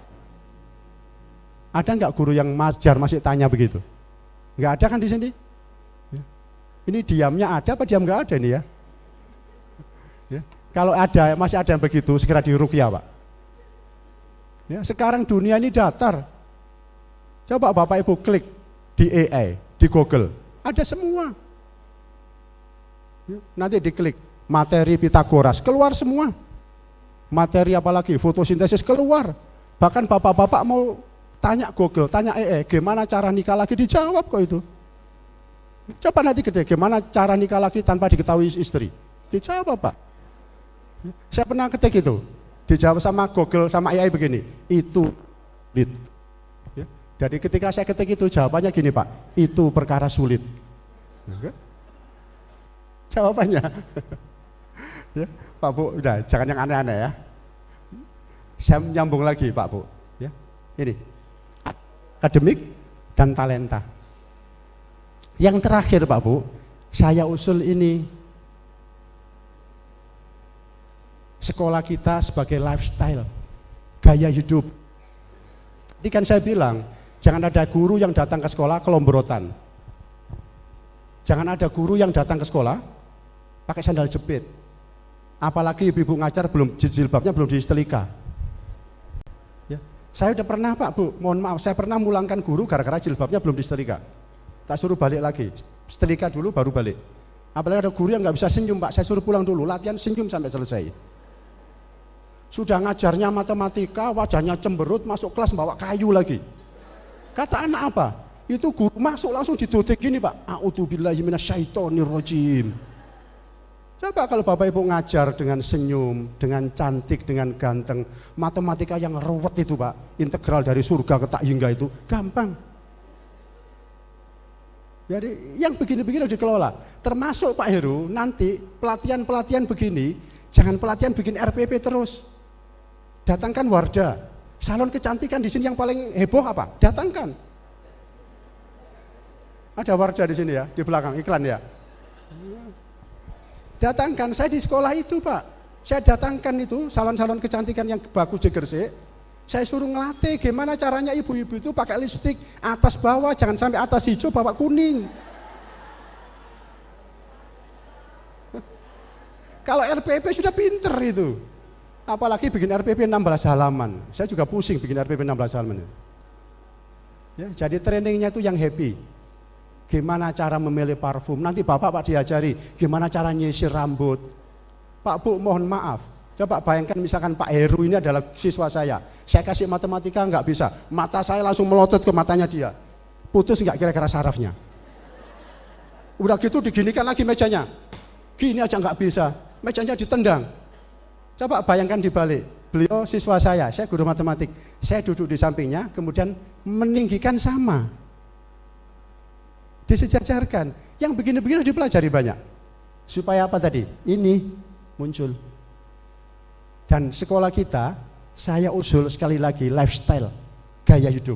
Speaker 9: Ada nggak guru yang ngajar masih tanya begitu? Nggak ada kan di sini? Ini diamnya ada apa diam nggak ada ini ya? Ya. Kalau ada, masih ada yang begitu, segera diruqyah Pak. Ya, sekarang dunia ini datar. Coba Bapak Ibu klik di AI, di Google, ada semua. Ya, nanti diklik materi Pitagoras, keluar semua. Materi apalagi, fotosintesis keluar. Bahkan bapak-bapak mau tanya Google, tanya gimana cara nikah lagi, dijawab kok itu. Coba nanti gede, gimana cara nikah lagi tanpa diketahui istri, dijawab Pak. Saya pernah ketik itu, dijawab sama Google, sama AI begini, itu sulit. Ya. Jadi ketika saya ketik itu jawabannya gini Pak, itu perkara sulit. Jawabannya. Ya, Pak Bu, udah jangan yang aneh-aneh ya. Saya nyambung lagi Pak Bu. Ya, ini. Akademik dan talenta. Yang terakhir Pak Bu, saya usul ini, sekolah kita sebagai lifestyle, gaya hidup. Ini kan saya bilang, jangan ada guru yang datang ke sekolah kelombrotan. Jangan ada guru yang datang ke sekolah pakai sandal jepit. Apalagi ibu-ibu ngajar jilbabnya belum disetelika. Saya udah pernah Pak Bu, mohon maaf, saya pernah mulangkan guru gara-gara jilbabnya belum disetrika. Tak suruh balik lagi, setrika dulu baru balik. Apalagi ada guru yang nggak bisa senyum Pak, saya suruh pulang dulu, latihan senyum sampai selesai. Sudah ngajarnya matematika, wajahnya cemberut, masuk kelas bawa kayu lagi. Kata anak apa? Itu guru masuk langsung didotek gini Pak, a'udzubillahi minasyaitonirrajim. Coba kalau Bapak Ibu ngajar dengan senyum, dengan cantik, dengan ganteng, matematika yang ruwet itu Pak, integral dari surga ke tak hingga itu, gampang. Jadi yang begini-begini harus dikelola. Termasuk Pak Heru, nanti pelatihan-pelatihan begini, jangan pelatihan bikin RPP terus. Datangkan Wardah, salon kecantikan di sini yang paling heboh apa? Datangkan. Ada Wardah di sini ya, di belakang iklan ya. Datangkan, saya di sekolah itu Pak, saya datangkan itu salon-salon kecantikan yang bagus di Gresik. Saya suruh ngelatih gimana caranya ibu-ibu itu pakai lipstik atas bawah, jangan sampai atas hijau bawah kuning. Kalau RPP sudah pinter itu. Apalagi bikin RPP 16 halaman. Saya juga pusing bikin RPP 16 halaman. Ya, jadi trainingnya itu yang happy. Gimana cara memilih parfum, nanti Bapak diajari gimana cara nyisir rambut. Pak Bu mohon maaf, coba bayangkan misalkan Pak Heru ini adalah siswa saya kasih matematika nggak bisa, mata saya langsung melotot ke matanya dia, putus nggak kira-kira sarafnya? Udah gitu diginikan lagi mejanya, gini aja nggak bisa, mejanya ditendang. Coba bayangkan dibalik, beliau siswa saya guru matematik, saya duduk di sampingnya, kemudian meninggikan sama, disejajarkan, yang begini-begini dipelajari banyak, supaya apa tadi? Ini muncul. Dan sekolah kita, saya usul sekali lagi lifestyle, gaya hidup.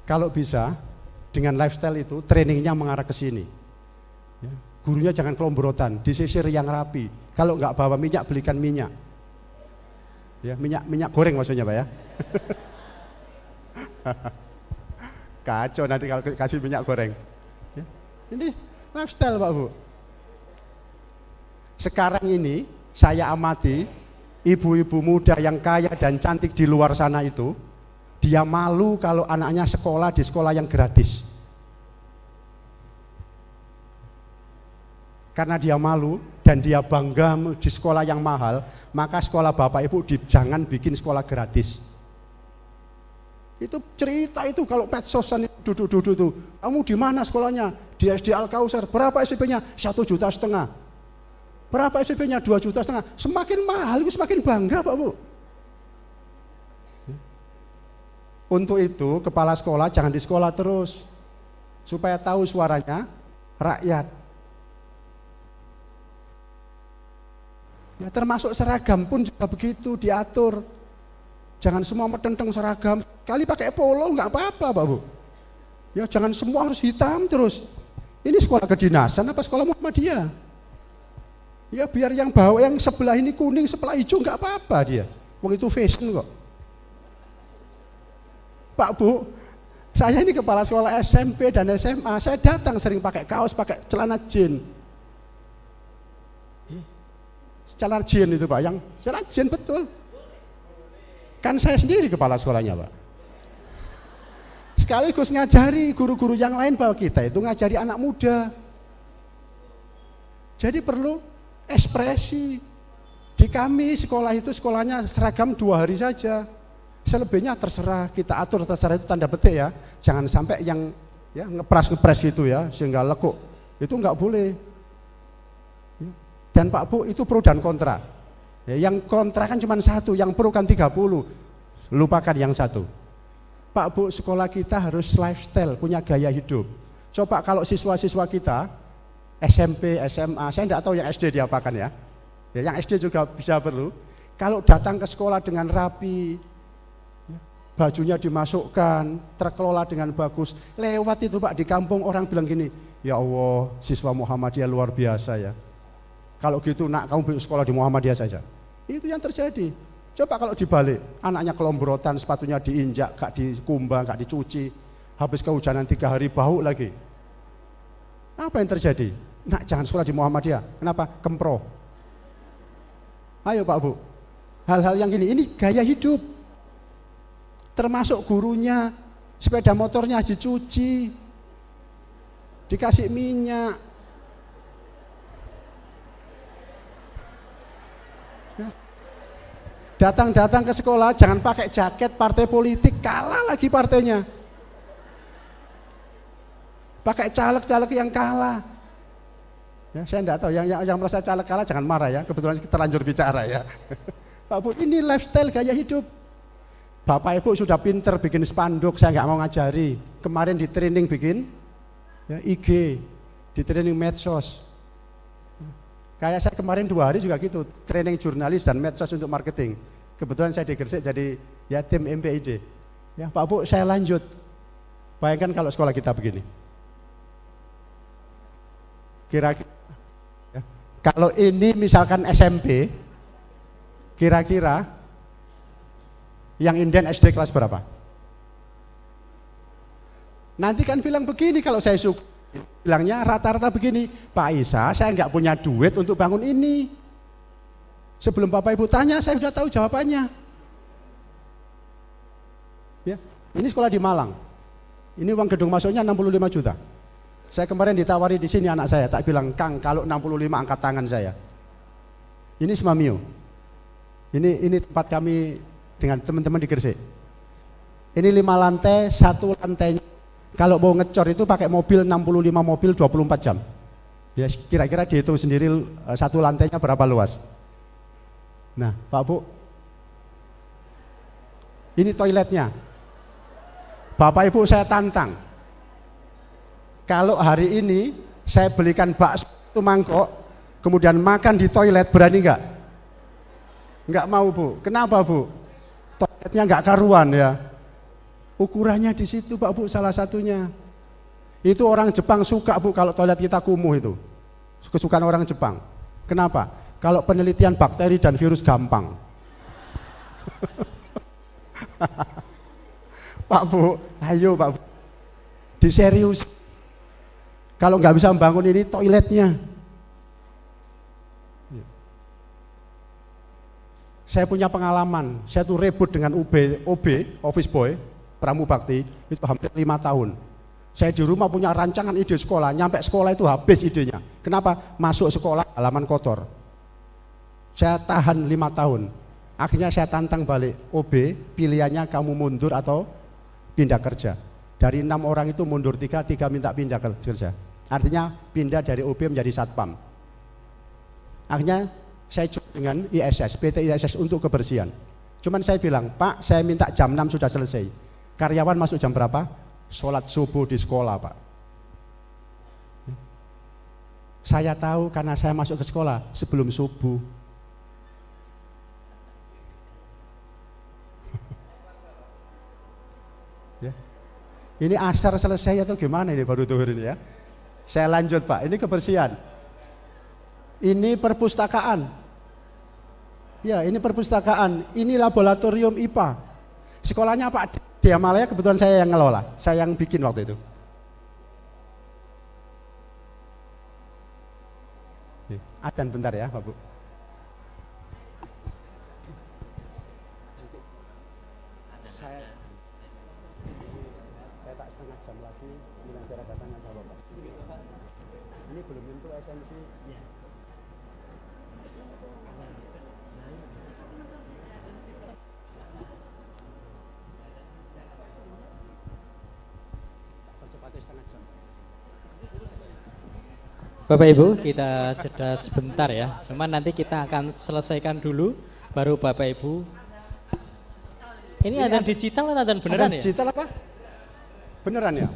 Speaker 9: Kalau bisa, dengan lifestyle itu trainingnya mengarah ke sini. Ya, gurunya jangan kelombrotan, disisir yang rapi. Kalau nggak bawa minyak, belikan minyak. Ya, minyak goreng maksudnya Pak ya. Kacau nanti kalau kasih minyak goreng. Ya, ini lifestyle Pak Bu. Sekarang ini saya amati ibu-ibu muda yang kaya dan cantik di luar sana itu, dia malu kalau anaknya sekolah di sekolah yang gratis. Karena dia malu dan dia bangga di sekolah yang mahal, maka sekolah Bapak Ibu jangan bikin sekolah gratis. Itu cerita itu kalau medsosan itu duduk-duduk tuh, kamu di mana sekolahnya? Di SD Al Kausar. Berapa SPP-nya? 1,5 juta. Berapa SPP-nya? 2,5 juta. Semakin mahal itu semakin bangga Pak Bu. Untuk itu kepala sekolah jangan di sekolah terus, supaya tahu suaranya rakyat. Ya, termasuk seragam pun juga begitu diatur. Jangan semua metenteng seragam. Kali pakai polo nggak apa-apa Pak Bu. Ya jangan semua harus hitam terus. Ini sekolah kedinasan apa sekolah Muhammadiyah? Ya biar yang bawa yang sebelah ini kuning, sebelah hijau nggak apa-apa dia. Wong itu fashion kok. Pak Bu, saya ini kepala sekolah SMP dan SMA, saya datang sering pakai kaos, pakai celana jeans. Celana jeans itu Pak, yang celana jeans betul. Kan saya sendiri kepala sekolahnya Pak. Sekaligus ngajari guru-guru yang lain bahwa kita itu ngajari anak muda. Jadi perlu ekspresi. Di kami sekolah itu sekolahnya seragam 2 hari saja. Selebihnya terserah, kita atur terserah itu tanda petik ya. Jangan sampai yang ya ngepres gitu ya sehingga lekuk. Itu enggak boleh. Dan Pak Bu itu pro dan kontra. Ya, yang kontra kan cuma 1, yang pro kan 30. Lupakan yang 1. Pak Bu, sekolah kita harus lifestyle, punya gaya hidup. Coba kalau siswa-siswa kita SMP, SMA, saya tidak tahu yang SD diapakan ya. Ya, yang SD juga bisa perlu. Kalau datang ke sekolah dengan rapi, bajunya dimasukkan, terkelola dengan bagus. Lewat itu Pak di kampung orang bilang gini, ya Allah, siswa Muhammadiyah luar biasa ya. Kalau gitu nak kamu sekolah di Muhammadiyah saja. Itu yang terjadi. Coba kalau dibalik, anaknya kelombrotan, sepatunya diinjak, gak dikumbang, gak dicuci, habis kehujanan 3 hari bau lagi. Apa yang terjadi? Nak jangan sekolah di Muhammadiyah. Kenapa? Kempro. Ayo Pak Bu, hal-hal yang gini, ini gaya hidup. Termasuk gurunya, sepeda motornya dicuci, dikasih minyak. Ya. Datang-datang ke sekolah jangan pakai jaket partai politik, kalah lagi partainya. Pakai caleg-caleg yang kalah. Ya, saya enggak tahu yang merasa caleg kalah jangan marah ya, kebetulan kita terlanjur bicara ya. Pak Bu, ini lifestyle gaya hidup. Bapak Ibu sudah pinter bikin spanduk, saya nggak mau ngajari. Kemarin di training bikin ya, IG, di training medsos. Kayak saya kemarin 2 hari juga gitu, training jurnalis dan medsos untuk marketing. Kebetulan saya di Gresik jadi ya tim MPID. Ya Pak Bu, saya lanjut. Bayangkan kalau sekolah kita begini. Kira-kira ya, kalau ini misalkan SMP, kira-kira yang inden SD kelas berapa? Nanti kan bilang begini kalau saya suka, bilangnya rata-rata begini, Pak Isa, saya nggak punya duit untuk bangun ini. Sebelum Bapak Ibu tanya, saya sudah tahu jawabannya. Ya, ini sekolah di Malang. Ini uang gedung masuknya 65 juta. Saya kemarin ditawari di sini anak saya, tak bilang, Kang, kalau 65 angkat tangan saya. Ini Semamio. Ini tempat kami dengan teman-teman di Gresik. Ini 5 lantai, 1 lantainya kalau mau ngecor itu pakai mobil 65 mobil 24 jam. Ya kira-kira dihitung sendiri 1 lantainya berapa luas. Nah, Pak Bu, ini toiletnya. Bapak Ibu saya tantang. Kalau hari ini saya belikan bakso 1 mangkok, kemudian makan di toilet, berani nggak? Nggak mau Bu. Kenapa Bu? Toiletnya nggak karuan ya. Ukurannya di situ Pak Bu, salah satunya. Itu orang Jepang suka Bu kalau toilet kita kumuh itu. Kesukaan orang Jepang. Kenapa? Kalau penelitian bakteri dan virus gampang. Pak Bu, ayo Pak Bu. Diserius. Kalau nggak bisa membangun ini toiletnya. Saya punya pengalaman, saya tuh rebut dengan OB, office boy, Pramubakti, itu hampir 5 tahun. Saya di rumah punya rancangan ide sekolah, nyampe sekolah itu habis idenya. Kenapa? Masuk sekolah halaman kotor. Saya tahan 5 tahun. Akhirnya saya tantang balik, OB, pilihannya kamu mundur atau pindah kerja. Dari 6 orang itu mundur 3 minta pindah kerja. Artinya pindah dari OB menjadi satpam. Akhirnya saya coba dengan ISS, PT ISS untuk kebersihan. Cuman saya bilang, Pak, saya minta jam 6 sudah selesai. Karyawan masuk jam berapa? Sholat subuh di sekolah, Pak. Saya tahu karena saya masuk ke sekolah sebelum subuh. Ya. Ini asar selesai atau gimana ini baru tuhur ini ya? Saya lanjut Pak, ini kebersihan. Ini perpustakaan. Ya, ini perpustakaan. Ini laboratorium IPA. Sekolahnya Pak Diamalaya, kebetulan saya yang ngelola. Saya yang bikin waktu itu. Adzan bentar ya, Pak Bu. Saya tak setengah jam lagi mengajar datangnya sama Bapak. Ini belum tentu esensi.
Speaker 8: Bapak Ibu, kita jeda sebentar ya. Cuman nanti kita akan selesaikan dulu, baru Bapak Ibu. Ini adzan digital atau adzan beneran ya?
Speaker 9: Digital apa? Beneran ya?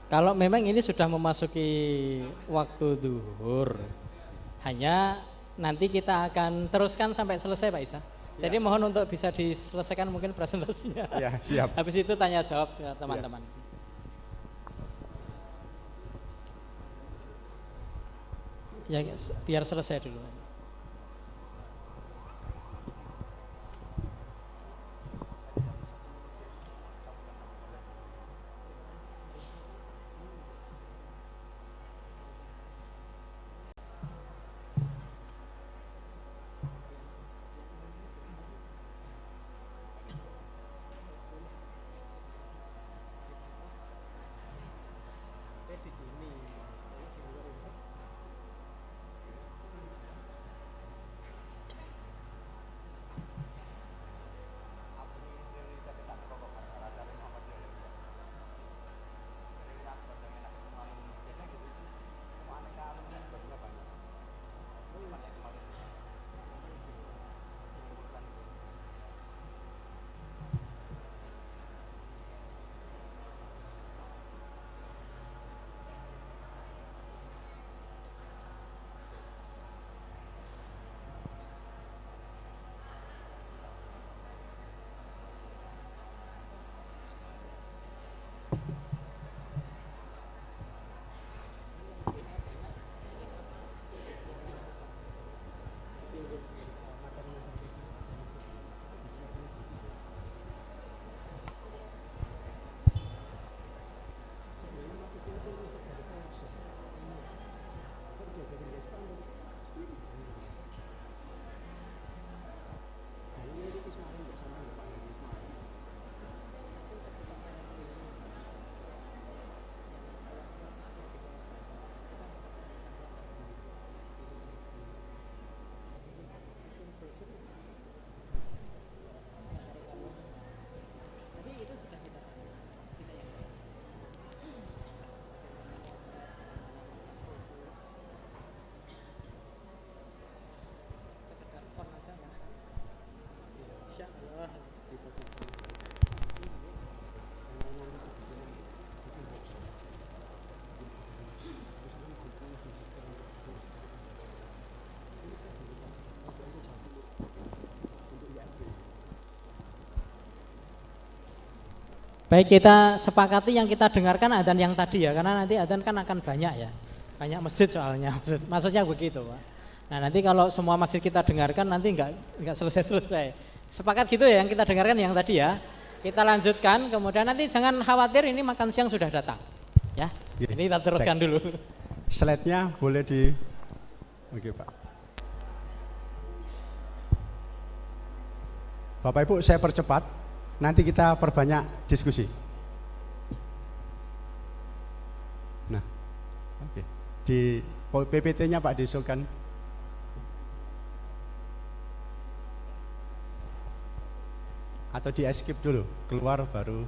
Speaker 8: Kalau memang ini sudah memasuki waktu zuhur, hanya nanti kita akan teruskan sampai selesai Pak Isa. Jadi mohon untuk bisa diselesaikan mungkin presentasinya.
Speaker 9: Ya, siap.
Speaker 8: Habis itu tanya jawab ke teman-teman. Ya, biar selesai dulu. Baik, kita sepakati yang kita dengarkan adzan yang tadi ya, karena nanti adzan kan akan banyak ya, banyak masjid soalnya, maksudnya begitu Pak. Nah nanti kalau semua masjid kita dengarkan nanti nggak selesai-selesai. Sepakat gitu ya yang kita dengarkan yang tadi ya. Kita lanjutkan, kemudian nanti jangan khawatir ini makan siang sudah datang, ya. Ini kita teruskan dulu.
Speaker 9: Slide-nya boleh di, oke Pak. Bapak Ibu saya percepat. Nanti kita perbanyak diskusi. Nah, oke. Di PPT-nya Pak diisukan. Atau di skip dulu, keluar baru.